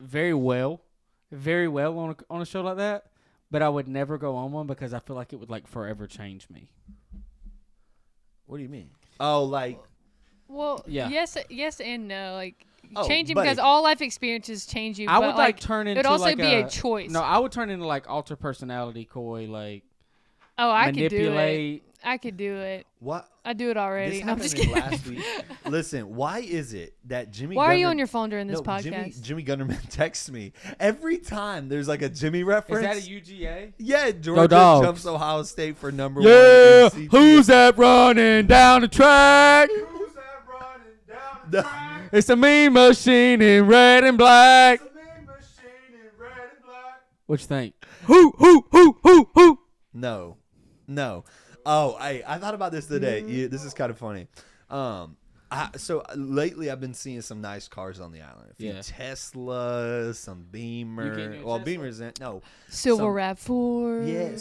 A: very well on a show like that, but I would never go on one because I feel like it would like forever change me.
B: what do you mean? Oh, like
C: Well,
A: Yeah.
C: yes and no. Like
B: Oh,
C: changing
B: buddy.
C: because all life experiences change you.
A: I
C: but,
A: would like turn into
C: it'd also
A: like
C: be a choice.
A: No, I would turn into like alter personality, coy, like
C: Oh, I could do it.
A: manipulate.
C: I could do it.
B: what?
C: I do it already.
B: This
C: No, I'm
B: happened
C: just
B: in
C: kidding.
B: last week. Listen, why is it that Jimmy?
C: Why are you
B: Gunner-
C: on your phone during this
B: No,
C: podcast?
B: Jimmy Gunnerman texts me every time there's like a Jimmy reference.
A: Is that a UGA?
B: Yeah, Georgia
A: Dogs.
B: jumps Ohio State for number
A: Yeah,
B: one. in
A: who's that running down the track?
B: Who's that running down the track?
A: It's a mean machine in red and black.
B: The mean machine in red and black.
A: What you think? Who?
B: No. Oh, I thought about this today. Yeah, this is kind of funny. So lately I've been seeing some nice cars on the island. A few
A: Yeah.
B: Teslas, some Beamer.
A: getting a
B: Well,
A: Tesla?
B: Beamers, no.
C: Silver
B: some-
C: RAV4.
B: Yeah,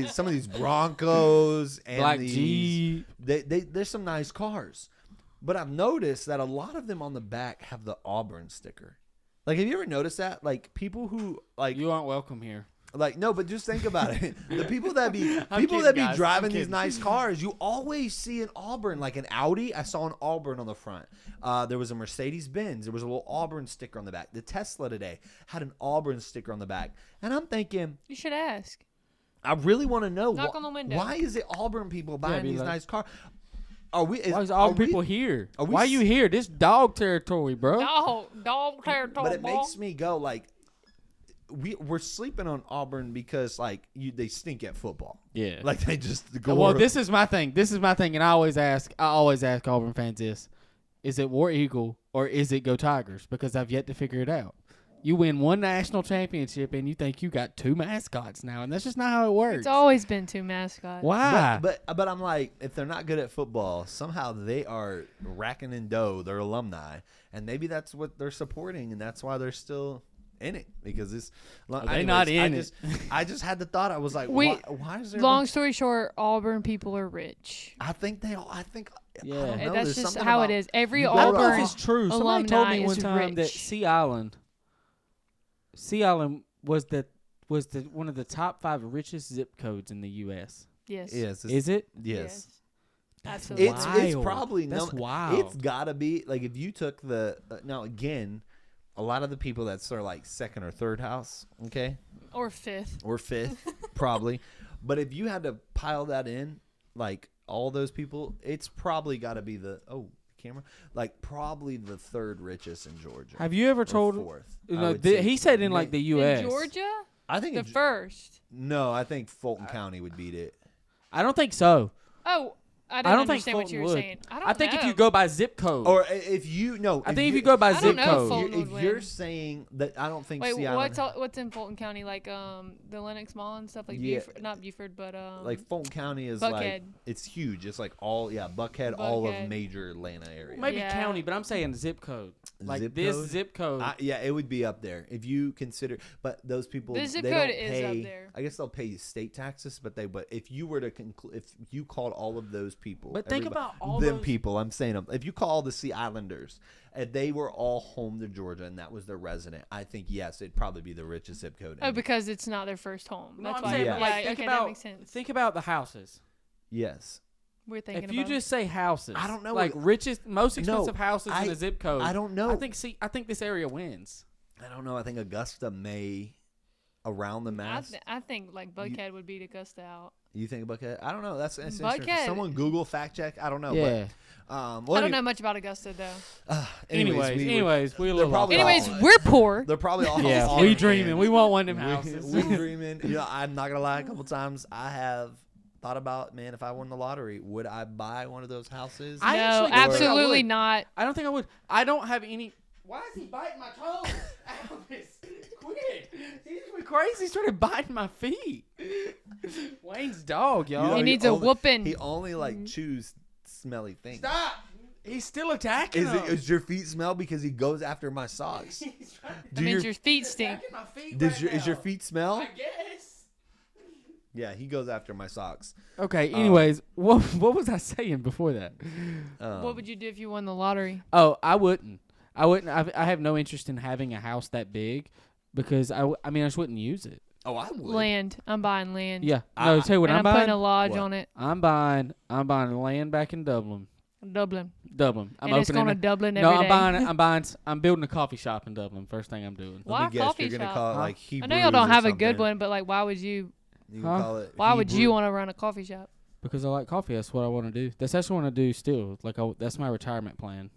B: some of these Broncos and
A: Black
B: these,
A: Jeep.
B: There's some nice cars, but I've noticed that a lot of them on the back have the Auburn sticker. Like, have you ever noticed that? Like people who like
A: You aren't welcome here.
B: like no, but just think about it. The people that be
A: kidding, guys.
B: driving
A: I'm
B: these
A: kidding.
B: nice cars, you always see an Auburn, like an Audi. I saw an Auburn on the front. There was a Mercedes Benz. There was a little Auburn sticker on the back. The Tesla today had an Auburn sticker on the back, and I'm thinking,
C: You should ask.
B: I really want to know
C: Knock on the window.
B: why is it Auburn people buying
A: be
B: these
A: like-
B: nice cars? Why
A: is all people here?
B: are we
A: Why are you here? This dog territory, bro.
C: Dog territory.
B: But it makes me go like, we're sleeping on Auburn because like they stink at football.
A: Yeah.
B: Like they just go.
A: Well, this is my thing. And I always ask Auburn fans this: is it War Eagle or is it Go Tigers? Because I've yet to figure it out. You win one national championship and you think you got two mascots now, and that's just not how it works.
C: It's always been two mascots.
A: Why?
B: But I'm like, if they're not good at football, somehow they are racking in dough. They're alumni, and maybe that's what they're supporting, and that's why they're still in it because this.
A: They're not in it.
B: I just had the thought. I was like, why is there?
C: Long story short, Auburn people are rich.
B: I think they all. I think.
A: Yeah.
B: I don't know,
C: That's
B: there's
C: just
B: something
C: how
B: about-
C: it is. Every
B: you go
A: I
B: to
A: don't know
C: Auburn
A: if it's true. Somebody told me
C: alumni
A: one
C: is
A: time that
C: rich.
A: Sea Island was the one of the top 5 richest zip codes in the U.S.
C: Yes.
B: Yes.
A: Is it?
B: Yes.
C: Absolutely.
B: It's
A: Wild.
B: probably
A: That's
B: no.
A: wild.
B: It's gotta be like if you took the now again, a lot of the people that start like second or third house, okay,
C: Or fifth.
B: or fifth probably, but if you had to pile that in, like all those people, it's probably got to be the camera, like probably the third richest in Georgia.
A: Have you ever
B: or
A: told?
B: fourth?
A: You
B: I
A: know,
B: would say
A: he said in like the U.S.
C: In Georgia?
B: I think
C: The
B: it's
C: first.
B: no, I think Fulton County would beat it.
A: I don't think so.
C: Oh, I
A: I
C: didn't
A: don't think
C: understand what
A: Fulton
C: you were
A: would.
C: saying.
A: I think if
C: know.
A: you go by zip code,
B: Or if you no,
A: I think if you go by
C: I don't
A: zip
C: know
A: code,
C: Fulton
B: if
C: would
B: you're
C: win.
B: saying that, I don't think
C: Wait,
B: Sea Island,
C: what's in Fulton County? Like the Lenox Mall and stuff like
B: Yeah.
C: Buford, not Buford, but
B: like Fulton County is
C: Buckhead.
B: like it's huge. It's like Buckhead, all of
C: Buckhead.
B: major Atlanta area.
A: maybe
C: Yeah.
A: county, but I'm saying zip code. Like
B: Zip
A: this
B: code?
A: zip code.
B: Yeah, it would be up there if you consider. But those people,
C: The zip
B: they
C: code
B: don't
C: is
B: pay,
C: up there.
B: I guess they'll pay state taxes, but if you were to if you called all of those people,
A: But think
B: everybody-
A: about all
B: them
A: those-
B: people. I'm saying them. If you call the Sea Islanders, and they were all home to Georgia, and that was their resident, I think yes, it'd probably be the richest zip code.
C: oh, because it's not their first home.
A: No,
C: That's
A: I'm
C: why.
A: saying,
B: Yeah.
A: but, like,
C: Yeah,
A: think
C: okay,
A: about
C: that makes sense.
A: think about the houses.
B: yes.
C: We're thinking
A: If you
C: about
A: just say houses,
B: I don't know
A: like
B: what-
A: richest, most expensive houses
B: I-
A: in a zip code.
B: I don't know.
A: I think this area wins.
B: I don't know. I think Augusta may around the mass.
C: I think like Buckhead would beat Augusta out.
B: You think Buckhead? I don't know. That's interesting.
C: Buckhead-
B: Someone Google fact check. I don't know.
A: Yeah.
B: But,
C: I don't know much about Augusta though.
A: Anyways, we're a
B: they're
A: little
B: probably
A: off.
C: Anyways,
B: all-
C: we're poor.
B: They're probably all.
A: Yeah,
B: all
A: we
B: fans.
A: dreaming. We want one of them houses.
B: We dreaming. You know, I'm not gonna lie. A couple times I have thought about, man, if I won the lottery, would I buy one of those houses?
A: I
C: No,
A: actually don't think I
C: absolutely
A: would.
C: not.
A: I don't think I would. I don't have any. Why is he biting my toes? Elvis, quit. He's going crazy. He started biting my feet. Wayne's dog,
B: You
A: y'all.
B: know,
C: He needs a
B: only-
C: whooping.
B: He only like chews smelly things.
A: Stop. He's still attacking
B: Is
A: him.
B: is your feet smell because he goes after my socks?
A: He's trying to
C: That means your feet stink.
A: attacking my feet
B: Does
A: right
B: is your
A: now.
B: feet smell?
A: I guess.
B: Yeah, he goes after my socks.
A: Okay. Anyways, what was I saying before that?
C: What would you do if you won the lottery?
A: Oh, I wouldn't. I have no interest in having a house that big because I just wouldn't use it.
B: Oh, I would.
C: Land. I'm buying land.
A: Yeah. No, tell you what
C: and
A: I'm
C: I'm
A: buying.
C: putting a lodge
B: What?
C: on it.
A: I'm buying land back in Dublin.
C: Dublin.
A: I'm
C: and it's going to
A: opening.
C: Dublin
A: No,
C: every day.
A: I'm building a coffee shop in Dublin. First thing I'm doing.
C: Why
B: Let me guess,
C: coffee
B: you're gonna
C: shop?
B: call it
A: Huh?
B: like
C: I
B: Hebrews
C: know y'all don't
B: or
C: have a good
B: something.
C: one, but like, why would you?
B: You
A: Huh?
B: can call it.
C: Why would
B: Hebrew.
C: you want to run a coffee shop?
A: Because I like coffee. That's what I want to do. That's actually what I want to do still. Like that's my retirement plan.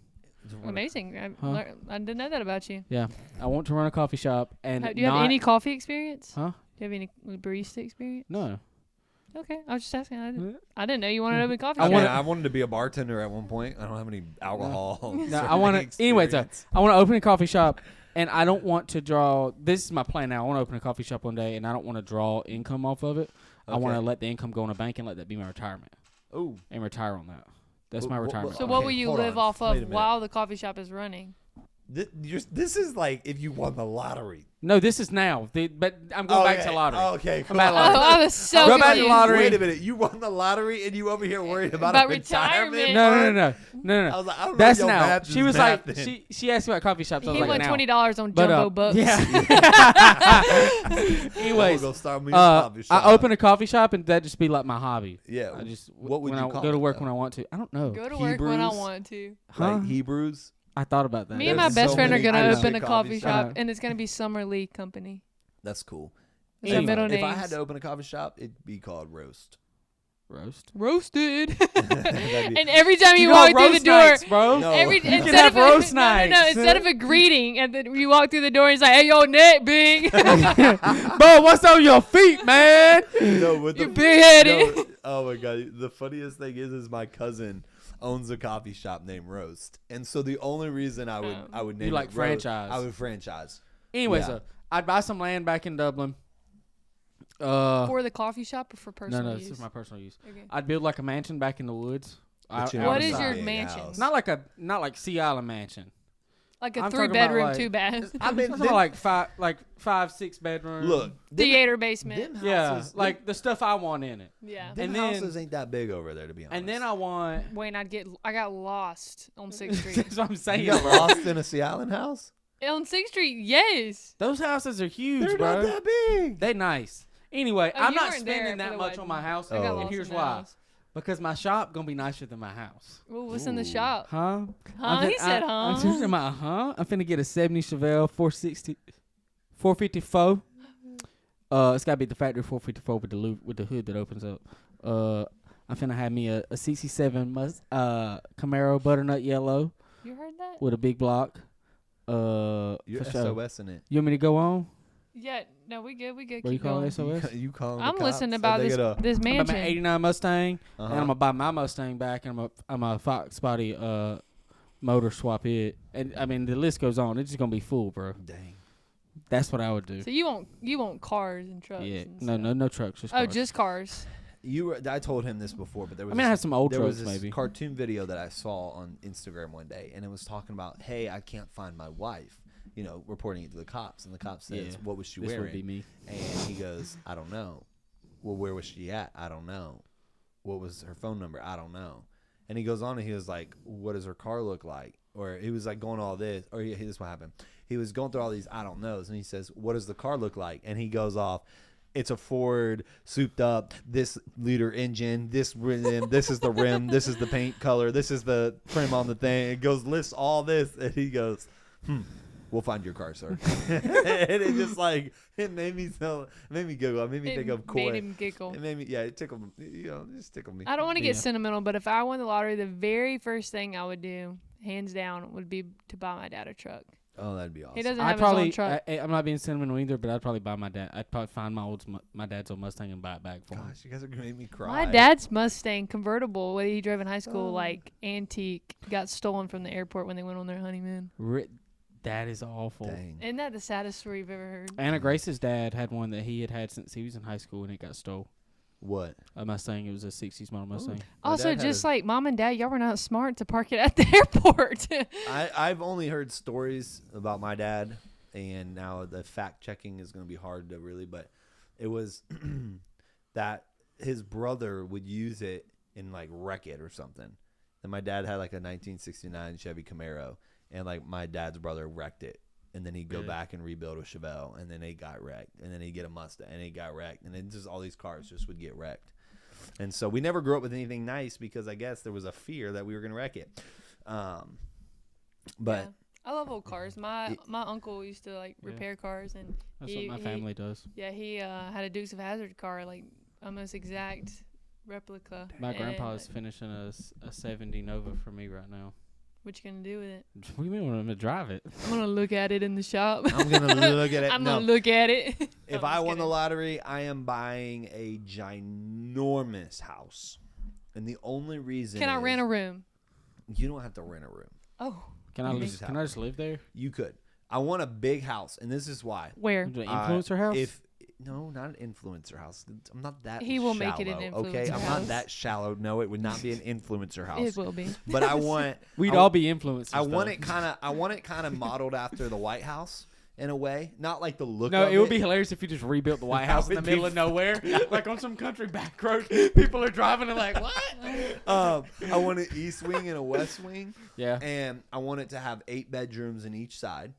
C: Amazing.
A: Huh?
C: I didn't know that about you.
A: Yeah, I want to run a coffee shop and
C: Do you have any coffee experience?
A: Huh?
C: Do you have any barista experience?
A: No.
C: Okay, I was just asking. I didn't know you wanted to open a coffee
B: I,
C: shop.
B: mean, I wanted to be a bartender at one point. I don't have any alcohol.
A: No, I want to. Anyway, so I want to open a coffee shop, and I don't want to draw. This is my plan now. I want to open a coffee shop one day, and I don't want to draw income off of it. I want to
B: Okay.
A: let the income go in a bank and let that be my retirement,
B: Oh,
A: and retire on that. That's
B: Wh-
A: my
B: wh-
A: retirement.
B: wh-
C: So
A: plan.
C: what
B: Okay,
C: will you
B: hold
C: live
B: on.
C: off
B: Wait a
C: of
B: minute.
C: while the coffee shop is running?
B: this is like if you won the lottery.
A: No, this is now. But I'm going back to lottery.
B: Okay,
A: I'm at
C: Oh,
A: lottery.
C: I was so
A: Go back to
C: confused.
A: lottery.
B: Wait a minute. You won the lottery and you over here worried about
C: About
B: a retirement?
C: retirement.
A: No.
B: I was like, I don't know
A: That's
B: your
A: now.
B: math
A: She
B: is
A: was like,
B: mathing.
A: she asked me about coffee shops. I was
C: He
A: like,
C: won
A: now.
C: $20 on
A: But,
C: Jumbo Bucks.
A: Yeah.
B: I'm
A: Anyways,
B: gonna go start me a coffee shop.
A: I open a coffee shop and that just be like my hobby.
B: Yeah.
A: I just
B: What would
A: when
B: you
A: I
B: call
A: go to
B: it,
A: work
B: though?
A: when I want to. I don't know.
C: Go to work when I
B: Hebrews?
C: want to.
A: Huh?
B: Like Hebrews.
A: I thought about that.
C: Me and my
B: There's
C: best
B: so
C: friend are
B: many
C: gonna
B: good
C: open a
B: coffee
C: coffee
A: shops.
C: shop, and it's gonna be Summer League Company.
B: That's cool.
C: Is that middle
B: If I
C: names?
B: had to open a coffee shop, it'd be called Roast.
C: Roasted.
B: That'd be-
C: And every time you
A: You
C: walk
A: got
C: through the
A: roast
C: door,
A: nights, bro.
B: No.
C: every
B: You can
C: instead
A: have
C: of a,
A: roast
C: no, no, no,
A: nights.
C: instead of a greeting, and then you walk through the door, and he's like, "Hey, yo, neck big,
A: Bro, what's on your feet, man?
B: No, with
C: you
B: the
C: big headed."
B: no, oh my god! The funniest thing is my cousin owns a coffee shop named Roast, and so the only reason I would name
A: like
B: it Roast,
A: franchise.
B: I would franchise.
A: Anyways,
B: Yeah.
A: I'd buy some land back in Dublin.
C: For the coffee shop or for
A: No,
C: personal
A: this
C: use?
A: is my personal use.
C: Okay.
A: I'd build like a mansion back in the woods.
B: But you
C: What
B: have
C: is
B: a
C: your
B: big
C: mansion?
B: house.
A: Not like Sea Island mansion.
C: Like a
A: I'm talking about,
C: 3-bedroom,
A: like-
C: 2-bath,
B: I mean,
A: It's not like 5-6 bedrooms.
B: look,
C: theater basement.
B: them
A: Yeah,
B: houses,
A: like the stuff I want in it.
C: Yeah.
B: them
A: and then-
B: houses ain't that big over there, to be honest.
A: And then I want.
C: Wayne, I got lost on 6th Street.
A: That's what I'm saying.
B: you got
A: bro.
B: lost in a Sea Island house.
C: On 6th Street, yes.
A: Those houses are huge,
B: They're
A: bro.
B: not that big.
A: They nice. Anyway,
C: Oh,
A: I'm
C: you
A: not
C: weren't there
A: spending
C: for
A: that
C: the
A: much on my
C: wedding.
A: house,
C: I got
B: Oh.
C: lost
A: and here's
C: in the
A: why.
C: house.
A: Because my shop gonna be nicer than my house.
C: Well, what's in the
B: Ooh.
C: shop?
A: Huh?
C: Huh? He said, huh?
A: I'm talking about, I'm finna get a 70 Chevelle 454. It's gotta be the factory 454 with the hood that opens up. I'm finna have me a 67 Camaro butternut yellow
C: You heard that?
A: with a big block.
B: You're
A: For sure.
B: SOS in it.
A: You want me to go on?
C: Yeah. No, we good. We good.
A: What you
C: Keep
A: call
C: going.
A: it, SOS?
B: You call
C: I'm listening about this
A: I'm about
C: mansion.
A: my 89 Mustang,
B: Uh-huh.
A: and I'm gonna buy my Mustang back, and I'm a Fox Body motor swap it, and I mean the list goes on. It's just gonna be full, bro.
B: Dang.
A: That's what I would do.
C: So you want cars and trucks?
A: Yeah,
C: and
A: no,
C: stuff.
A: no trucks, just
C: Oh,
A: cars.
C: just cars.
B: I told him this before, but there was
A: I mean, I have some old
B: there was
A: trucks
B: this
A: maybe.
B: cartoon video that I saw on Instagram one day, and it was talking about, hey, I can't find my wife, reporting it to the cops, and the cop says,
A: Yeah,
B: what was she
A: this
B: wearing?
A: would be me.
B: And he goes, I don't know. Well, where was she at? I don't know. What was her phone number? I don't know. And he goes on and he was like, what does her car look like? Or he was like going all this, or this is what happened. He was going through all these I don't knows, and he says, what does the car look like? And he goes off, it's a Ford, souped up, this liter engine, this rim, this is the rim, this is the paint color, this is the trim on the thing. It goes, lists all this, and he goes, we'll find your car, sir. And it just like, it made me giggle. It made me think of Coy.
C: Made him giggle.
B: It made me, it tickled me, it just tickled me.
C: I don't want to get
A: Yeah.
C: sentimental, but if I won the lottery, the very first thing I would do, hands down, would be to buy my dad a truck.
B: Oh, that'd be awesome.
C: He doesn't
A: I'd
C: have his own
A: probably,
C: truck.
A: I'm not being sentimental either, but I'd probably buy my dad. I'd probably find my dad's old Mustang and buy it back for him.
B: Gosh, you guys are gonna make me cry.
C: My dad's Mustang convertible, what he drove in high school,
B: Oh.
C: like antique, got stolen from the airport when they went on their honeymoon.
A: That is awful.
B: Dang.
C: Isn't that the saddest story you've ever heard?
A: Anna Grace's dad had one that he had since he was in high school, and it got stole.
B: What?
A: A Mustang. It was a 60s model Mustang.
B: My
C: Also,
B: dad had
C: just
B: a-
C: like mom and dad, y'all were not smart to park it at the airport.
B: I've only heard stories about my dad, and now the fact checking is going to be hard to really, but it was that his brother would use it and like wreck it or something. And my dad had like a 1969 Chevy Camaro, and like my dad's brother wrecked it. And then he'd go
A: Yeah.
B: back and rebuild a Chevelle, and then it got wrecked. And then he'd get a Mustang, and it got wrecked. And then just all these cars just would get wrecked. And so we never grew up with anything nice because I guess there was a fear that we were going to wreck it. But
C: Yeah. I love old cars. My uncle used to like repair cars, and
A: That's
C: he,
A: what my family does.
C: Yeah, he had a Dukes of Hazzard car, like almost exact replica.
A: My
C: And,
A: grandpa's finishing a 70 Nova for me right now.
C: What you gonna do with it?
A: What do you mean when I'm gonna drive it?
C: I'm gonna look at it in the shop.
B: I'm going to look at it.
C: I'm
B: No.
C: gonna look at it.
B: If
C: No, I'm
B: I
C: just
B: won the
C: kidding.
B: lottery, I am buying a ginormous house. And the only reason
C: Can I
B: is
C: rent a room?
B: you don't have to rent a room.
C: Oh,
A: Can I
B: You
A: live,
B: just
A: can
B: have
A: I just live there?
B: You could. I want a big house, and this is why.
C: where?
A: Do an influencer house?
B: No, not an influencer house. I'm not that
C: He will
B: shallow,
C: make it an
B: okay?
C: influencer
B: I'm
C: house.
B: not that shallow. No, it would not be an influencer house.
C: It will be.
B: But I want
A: We'd
B: I-
A: all be influencers.
B: I want
A: though.
B: it kind of modeled after the White House in a way, not like the look
A: No,
B: of
A: it would be hilarious if you just rebuilt the White House in the
B: would be
A: middle of nowhere, like on some country back road. People are driving and like, what?
B: I want an east wing and a west wing.
A: Yeah.
B: And I want it to have 8 bedrooms in each side,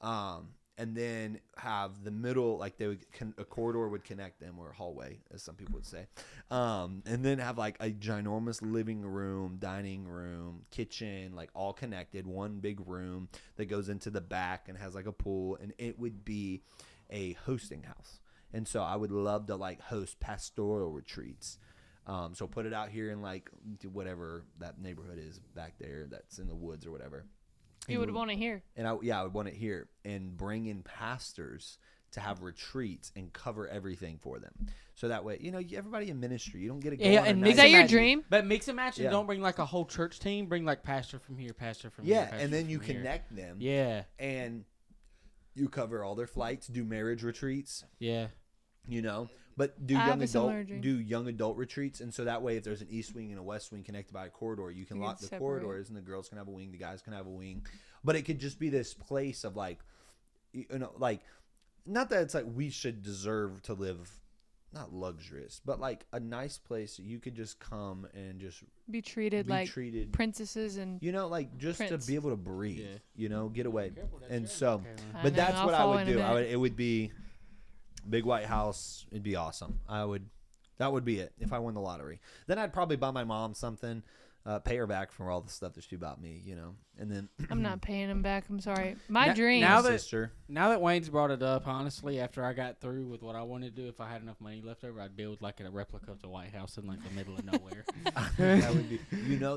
B: and then have the middle, like a corridor would connect them, or a hallway, as some people would say, and then have like a ginormous living room, dining room, kitchen, like all connected, one big room that goes into the back and has like a pool, and it would be a hosting house. And so I would love to like host pastoral retreats. So put it out here in like whatever that neighborhood is back there that's in the woods or whatever.
C: You would want to hear.
B: And I would want it here and bring in pastors to have retreats and cover everything for them. So that way, everybody in ministry, you don't get to go on a
A: and
B: night.
C: Is that your
A: match.
C: dream?
A: But mix and match, and
B: Yeah.
A: don't bring like a whole church team. Bring like pastor from here, pastor from here.
B: Yeah,
A: pastor
B: and then you
A: from here.
B: connect them.
A: Yeah,
B: And you cover all their flights, do marriage retreats,
A: yeah.
B: but do
C: I have a similar dream.
B: young adult retreats, and so that way if there's an east wing and a west wing connected by a corridor, you can
C: You can
B: lock the
C: separate.
B: corridors, and the girls can have a wing, the guys can have a wing. But it could just be this place of like like, not that it's like we should deserve to live not luxurious, but like a nice place you could just come and just
C: Be treated
B: be
C: like
B: treated,
C: princesses and.
B: like just
C: Prince.
B: to be able to breathe, get away.
A: Careful, that's
B: And
A: your
B: so,
A: okay,
C: I
B: but
C: know,
B: that's
C: I'll
B: what I
C: follow
B: would
C: in a
B: do.
C: minute.
B: It would be big white house. It'd be awesome. That would be it if I won the lottery. Then I'd probably buy my mom something, pay her back for all the stuff that she bought me, and then
C: I'm not paying him back. I'm sorry. My
A: Now-
C: dream.
A: now
B: my
A: that-
B: sister.
A: Now that Wayne's brought it up, honestly, after I got through with what I wanted to do, if I had enough money left over, I'd build like a replica of the White House in like the middle of nowhere.
B: That would be.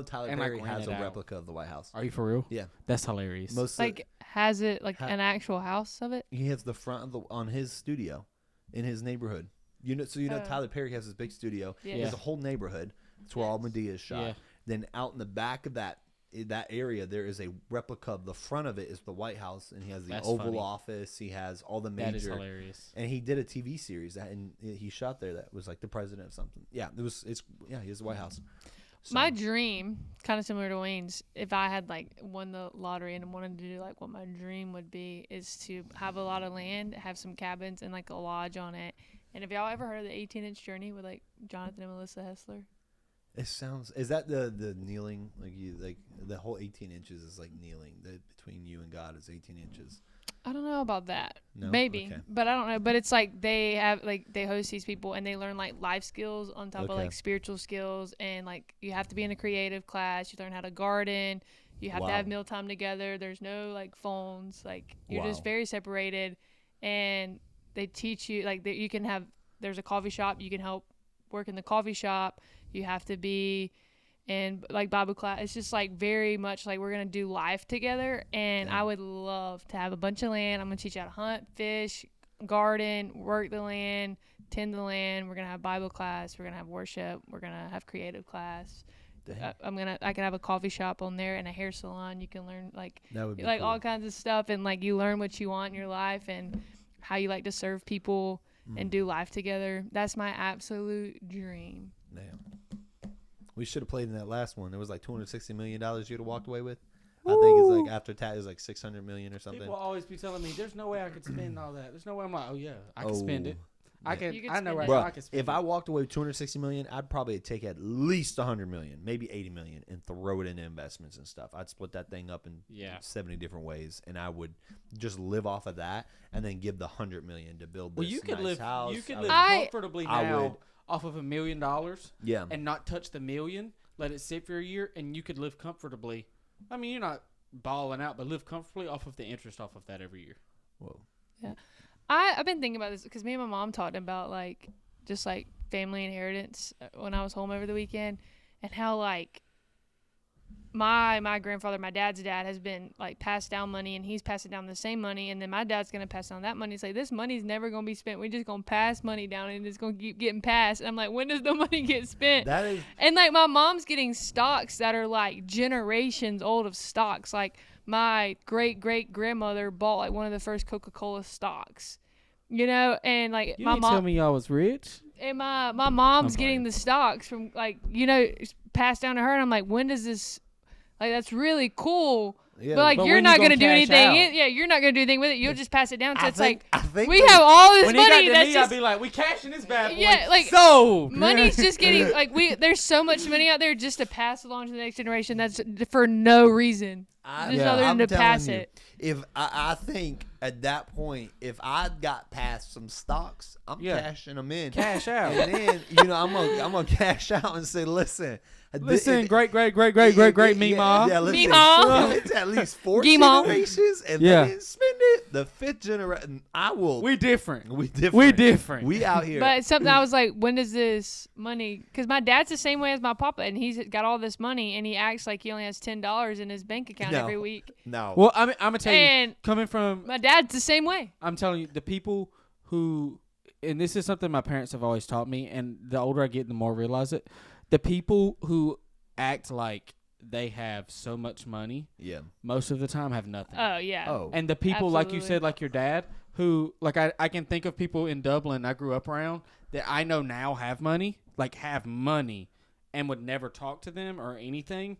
B: Tyler
A: And, like,
B: Perry
A: rent
B: has
A: it
B: a
A: out.
B: replica of the White House.
A: Are you for real?
B: Yeah,
A: That's hilarious.
B: most
C: like, has it like
B: Ha-
C: an actual house of it?
B: he has the front of on his studio in his neighborhood.
C: Oh.
B: Tyler Perry has his big studio.
C: Yeah.
B: He has a whole neighborhood. That's where all Medea is shot.
A: Yeah.
B: Then out in the back of that area, there is a replica of the front of it is the White House, and he has the
A: That's
B: Oval
A: funny.
B: Office. He has all the
A: That is
B: major.
A: hilarious.
B: And he did a TV series and he shot there that was like the president of something. Yeah, he has the White House. So,
C: My dream, kind of similar to Wayne's, if I had like won the lottery and wanted to do like what my dream would be, is to have a lot of land, have some cabins, and like a lodge on it. And have y'all ever heard of the 18-inch journey with like Jonathan and Melissa Hessler?
B: is that the kneeling, like the whole 18 inches is like kneeling, between you and God is 18 inches.
C: I don't know about that.
B: No?
C: Maybe,
B: Okay.
C: but I don't know. But it's like they host these people and they learn like life skills on top of
B: Okay.
C: like spiritual skills, and like you have to be in a creative class. You learn how to garden. You have to
B: Wow.
C: have mealtime together. There's no like phones. Like you're just
B: Wow.
C: very separated, and they teach you like that you can have. There's a coffee shop. You can help work in the coffee shop. You have to be in like Bible class. It's just like very much like we're gonna do life together, and
B: Yeah.
C: I would love to have a bunch of land. I'm gonna teach you how to hunt, fish, garden, work the land, tend the land. We're gonna have Bible class. We're gonna have worship. We're gonna have creative class.
B: Dang.
C: I can have a coffee shop on there and a hair salon. You can learn like
B: That would be
C: like
B: cool.
C: all kinds of stuff, and like you learn what you want in your life and how you like to serve people and do life together. That's my absolute dream.
B: Damn. We should have played in that last one. There was like $260 million you'd have walked away with. I think it's like after tax, it's like $600 million or something.
A: People always be telling me, "There's no way I could spend all that. There's no way." I'm like, "Oh yeah, I can spend it. I
B: yeah.
A: can.
C: You could
A: I know
C: spend
A: right
C: it.
A: now
B: Bro,
A: I can spend
B: if
A: it."
B: I walked away with $260 million, I'd probably take at least $100 million, maybe $80 million, and throw it into investments and stuff. I'd split that thing up in
A: Yeah.
B: 70 different ways, and I would just live off of that, and then give the $100 million to build this
A: Well, you could
B: nice
A: live.
B: house.
A: You could
B: I
A: live
B: would-
A: comfortably
B: I
A: now
B: would.
A: off of $1 million
B: yeah.
A: and not touch the million. Let it sit for a year, and you could live comfortably. I mean, you're not balling out, but live comfortably off of the interest off of that every year.
B: Whoa.
C: I've been thinking about this because me and my mom talked about like just like family inheritance when I was home over the weekend, and how like my grandfather, my dad's dad, has been like passed down money, and he's passing down the same money, and then my dad's gonna pass down that money. It's like this money's never gonna be spent. We're just gonna pass money down, and it's gonna keep getting passed. And I'm like, when does the money get spent?
B: That is
C: And like my mom's getting stocks that are like generations old of stocks. Like my great grandmother bought like one of the first Coca-Cola stocks, and like
A: You
C: my
A: didn't tell
C: mom
A: me y'all was rich.
C: and my mom's
A: I'm
C: getting the stocks from like passed down to her. And I'm like, when does this? Like that's really cool.
B: yeah.
C: But like
A: But
C: you're
A: when
C: not
A: you
C: gonna
A: gonna
C: do
A: cash
C: anything.
A: out?
C: Yeah, you're not gonna do anything with it. You'll just pass it down. So it's like
B: I think
C: we
B: that-
C: have all this
A: When he got
C: money
A: to
C: that's
A: me,
C: just
A: I'd be like, "We cashing this bad boy."
C: Yeah, like,
A: so
C: money's just getting like there's so much money out there just to pass along to the next generation. That's for no reason. Just other than
B: I'm
C: to
B: telling
C: pass
B: you,
C: it.
B: If I think at that point, if I got past some stocks, I'm
A: Yeah.
B: cashing them in.
A: cash out.
B: And then I'm gonna cash out and say, listen,
A: Listen, great, Meemaw.
B: Yeah, listen,
C: Meemaw.
B: if it's at least 4
C: Geemaw.
B: generations, and
A: Yeah.
B: they didn't spend it, the fifth generation. I will.
A: We different.
B: We different.
A: We different.
B: We out here.
C: But something I was like, when does this money? Because my dad's the same way as my papa, and he's got all this money, and he acts like he only has $10 in his bank account
B: No.
C: every week.
B: no.
A: Well, I'm gonna tell you,
C: And
A: coming from,
C: my dad's the same way.
A: I'm telling you, the people who, and this is something my parents have always taught me, and the older I get, the more I realize it. The people who act like they have so much money,
B: yeah.
A: most of the time have nothing.
C: Oh yeah.
B: Oh.
A: And the people, like you
C: Absolutely.
A: said, like your dad, who, like I can think of people in Dublin I grew up around that I know now have money, and would never talk to them or anything,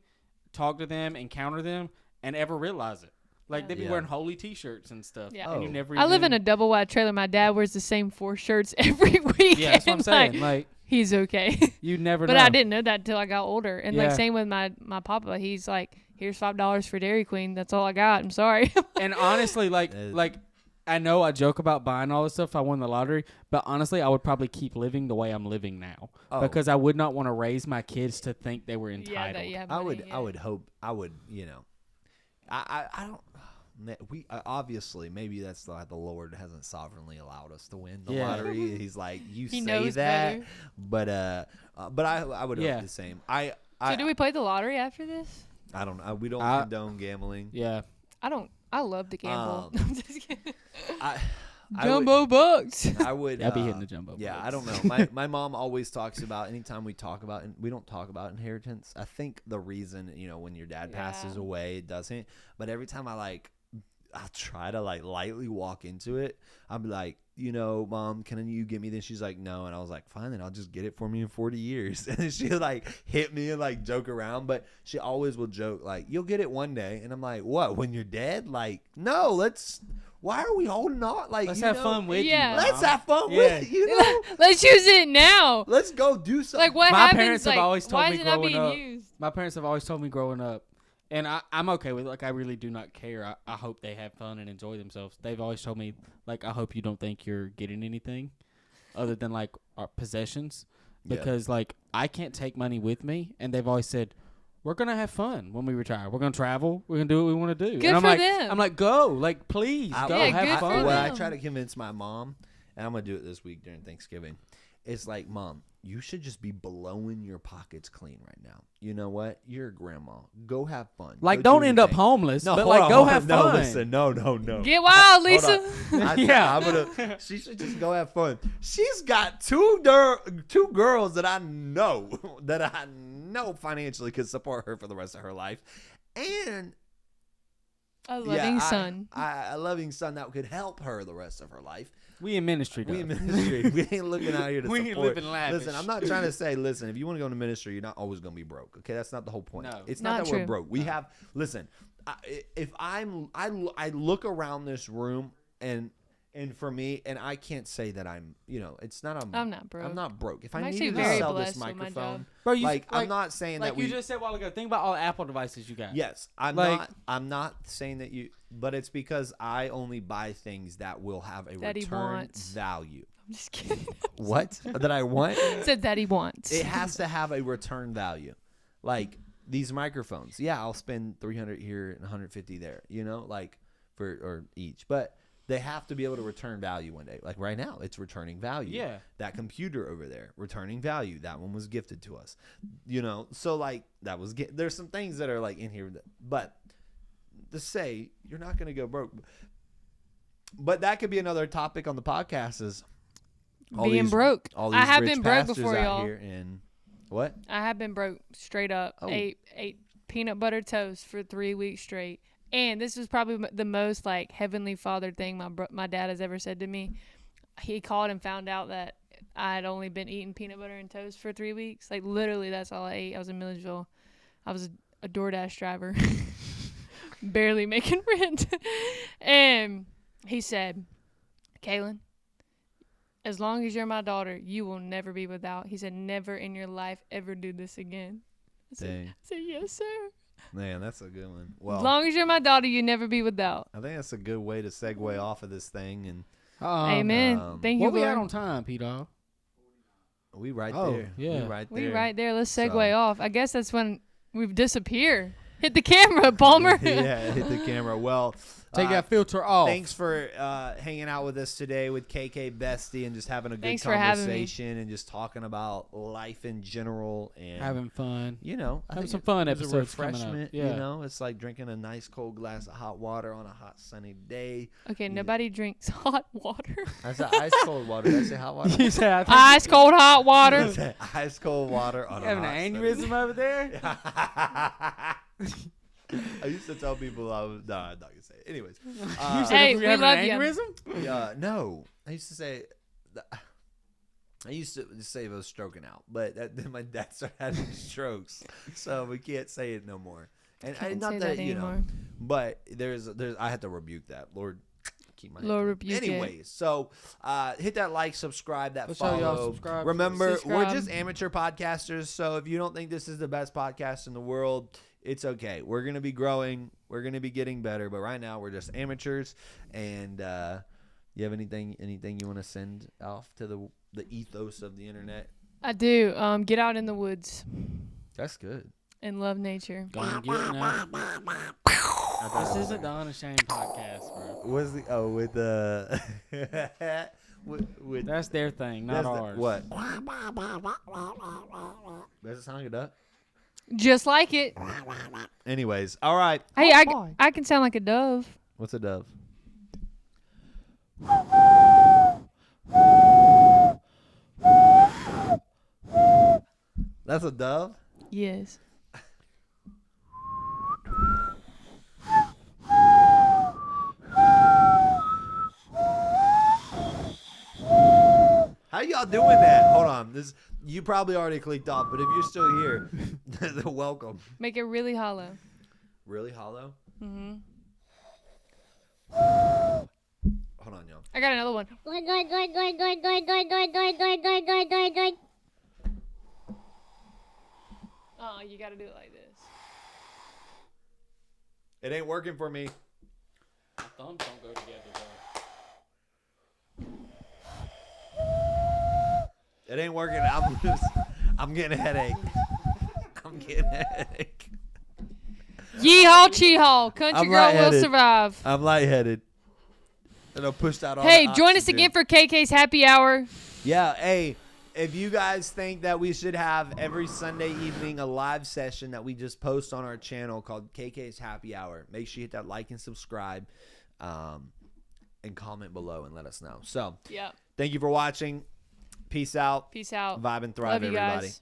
A: talk to them, encounter them, and ever realize it. Like, they'd be
B: Yeah.
A: wearing holy T-shirts and stuff.
C: Yeah.
A: And you
B: Oh.
A: never
C: I live in
A: even-
C: a double wide trailer. My dad wears the same 4 shirts every week.
A: Yeah, that's what I'm
C: and,
A: saying.
C: Like,
A: Like,
C: he's okay.
A: you never
C: But
A: know.
C: I didn't know that until I got older. And like
A: Yeah.
C: same with my papa. He's like, here's $5 for Dairy Queen. That's all I got. I'm sorry.
A: And honestly, like I know I joke about buying all this stuff if I won the lottery, but honestly, I would probably keep living the way I'm living now
B: Oh.
A: because I would not want to raise my kids to think they were entitled.
C: yeah, that you have
B: I
C: money,
B: would.
C: yeah.
B: I would hope. I would. You know. I don't. We obviously maybe that's the Lord hasn't sovereignly allowed us to win the
A: Yeah.
B: lottery. He's like, you
C: He
B: say
C: knows
B: that,
C: better.
B: but I would
A: Yeah.
B: hope the same.
C: So do we play the lottery after this?
B: I don't. We don't
A: I-
B: condone gambling.
A: Yeah.
C: I love to gamble. I'm just kidding.
B: I would-
C: Jumbo bucks.
B: I would.
A: I'd be hitting the jumbo.
B: Yeah,
A: bucks.
B: I don't know. My mom always talks about anytime we talk about, and we don't talk about inheritance. I think the reason, when your dad passes
C: Yeah.
B: away, it doesn't. But every time I'll try to lightly walk into it. I'll be like, Mom, can you get me this? She's like, no. And I was like, fine, then I'll just get it for me in 40 years. And then she'll hit me and joke around. But she always will joke you'll get it one day. And I'm like, what? When you're dead? No, why are we holding on?
A: Let's have fun with
C: Yeah.
A: you.
B: Let's
A: Mom.
B: have fun
A: Yeah.
B: with you.
C: Let's use it now.
B: Let's go do something.
C: Like what
A: My
C: happens?
A: parents have always told
C: why
A: me
C: is it not
A: growing
C: being
A: up-
C: used?
A: My parents have always told me growing up, and I'm okay with it. I really do not care. I hope they have fun and enjoy themselves. They've always told me, I hope you don't think you're getting anything other than, our possessions.
B: Yeah.
A: Because, I can't take money with me. And they've always said, we're going to have fun when we retire. We're going to travel. We're going to do what we want to do.
C: Good
A: and I'm
C: for
A: like,
C: them.
A: I'm like, go. Please, go.
C: Yeah,
A: have
C: good for
A: fun.
B: What I
C: them.
B: try to convince my mom, and I'm going to do it this week during Thanksgiving, it's like, Mom, you should just be blowing your pockets clean right now. You know what? You're a grandma. Go have fun. Go
A: Don't
B: do
A: end up
B: anything.
A: homeless,
B: No,
A: but,
B: hold on,
A: go
B: hold
A: have
B: on.
A: fun.
B: No, listen. No.
C: Get wild,
B: Hold
C: Lisa.
B: on.
A: Yeah.
B: She should just go have fun. She's got two girls that I know financially could support her for the rest of her life, and
C: A loving son.
B: a loving son that could help her the rest of her life.
A: We in ministry,
B: We in
A: though.
B: ministry. We ain't looking out here to
A: We
B: support.
A: ain't living lavish.
B: Listen, I'm not trying to say, if you want to go into ministry, you're not always going to be broke. Okay, that's not the whole point.
A: No.
B: It's
C: Not
B: not that we're
C: true.
B: broke. We have. Listen, if I look around this room and for me, and I can't say that I'm. It's not.
C: I'm not broke.
B: I'm not broke. If
C: I'm
B: I
C: actually
B: needed to
C: very
B: sell this
C: blessed with my
B: microphone,
C: job.
A: Bro, you
B: I'm not saying that
A: you
B: we.
A: just said a while ago. Think about all the Apple devices you got.
B: Yes, I'm
A: Like-
B: not. I'm not saying that you. But it's because I only buy things that will have a
C: That he
B: return
C: wants.
B: value.
C: I'm just kidding.
B: What? That I want?
C: Said that he wants.
B: It has to have a return value. Like these microphones. Yeah, I'll spend 300 here and 150 there, for each. But they have to be able to return value one day. Like right now, it's returning value.
A: Yeah.
B: That computer over there, returning value. That one was gifted to us. So that was there's some things that are in here but to say you're not going to go broke. But that could be another topic on the podcast is
C: Being broke.
B: All these
C: I have
B: rich
C: been broke
B: pastors
C: before,
B: out
C: y'all.
B: here and what?
C: I have been broke straight up.
B: Oh.
C: Ate peanut butter toast for 3 weeks straight. And this was probably the most heavenly father thing my dad has ever said to me. He called and found out that I had only been eating peanut butter and toast for 3 weeks. Literally, that's all I ate. I was in Milledgeville. I was a DoorDash driver, barely making rent. And he said, Kaylin, as long as you're my daughter, you will never be without. He said, never in your life ever do this again.
B: Dang.
C: I said, yes, sir.
B: Man, that's a good one.
C: As
B: Well,
C: long as you're my daughter, you never be without.
B: I think that's a good way to segue off of this thing, and
C: Amen. Thank you,
A: What we
C: Lord.
A: at on time, P-Dog?
B: we right
A: Oh,
B: there.
A: yeah.
B: We right there.
C: We right there. Let's segue
B: So-
C: off. I guess that's when we disappear. Hit the camera, Palmer.
B: Yeah, hit the camera. Well,
A: Take that filter off.
B: Thanks for hanging out with us today with KK Bestie and just having a good
C: Thanks for having me.
B: conversation and just talking about life in general and
A: Having fun.
B: You know, I
A: Having
B: think
A: some fun
B: it was a
A: episodes coming up.
B: refreshment.
A: Yeah.
B: You know, it's like drinking a nice cold glass of hot water on a hot sunny day.
C: Okay, nobody drinks hot water.
B: I said ice cold water. Did I say hot water?
A: You said, I think
C: Ice cold hot
B: I
C: water.
B: said ice cold water on
A: you
B: a
A: having
B: hot
A: an
B: sunny
A: aneurysm over there?
B: I used to tell people I was no, I'm not gonna say it. Anyways,
A: You said
C: Hey,
A: if
C: we
A: having
C: love
A: an
C: you.
A: aneurysm?
B: no, I used to say. I used to say if I was stroking out, but then my dad started having strokes, so we can't say it no more. And
C: Can't
B: not
C: say
B: that,
C: that
B: you know,
C: anymore.
B: but there's I had to rebuke that. Lord, keep my
C: Lord rebuke it.
B: Anyways, so hit that like, subscribe, that
A: Let's show y'all
B: follow.
A: subscribe.
B: Remember, we're
C: Subscribe.
B: just amateur podcasters, so if you don't think this is the best podcast in the world, it's okay. We're gonna be growing. We're gonna be getting better, but right now we're just amateurs. And you have anything you want to send off to the ethos of the internet?
C: I do. Get out in the woods
B: That's good.
C: and love nature.
A: Gonna get it now. This isn't the Unashamed podcast, bro.
B: What's the with the with
A: That's their thing, not
B: that's
A: ours.
B: what? Does it sound like a duck?
C: Just like it.
B: Anyways, all right.
C: Hey, I can sound like a dove.
B: What's a dove? That's a dove?
C: Yes.
B: How y'all doing that? Hold on. You probably already clicked off, but if you're still here, then welcome.
C: Make it really hollow.
B: Really hollow?
C: Mm-hmm.
B: Hold on, y'all.
C: I got another one. Oh, you got to do it like this.
B: It ain't working for me.
A: My thumbs don't go together, though.
B: It ain't working. I'm getting a headache. I'm getting a headache.
C: Yeehaw, cheehaw. Country
B: I'm
C: girl will
B: lightheaded.
C: survive.
B: I'm lightheaded. And I pushed out all
C: Hey,
B: the
C: join us
B: oxygen.
C: again for KK's Happy Hour.
B: Yeah, hey, if you guys think that we should have every Sunday evening a live session that we just post on our channel called KK's Happy Hour, make sure you hit that like and subscribe and comment below and let us know. So,
C: Yep.
B: thank you for watching. Peace out.
C: Peace out.
B: Vibe and thrive,
C: Love you
B: everybody.
C: guys.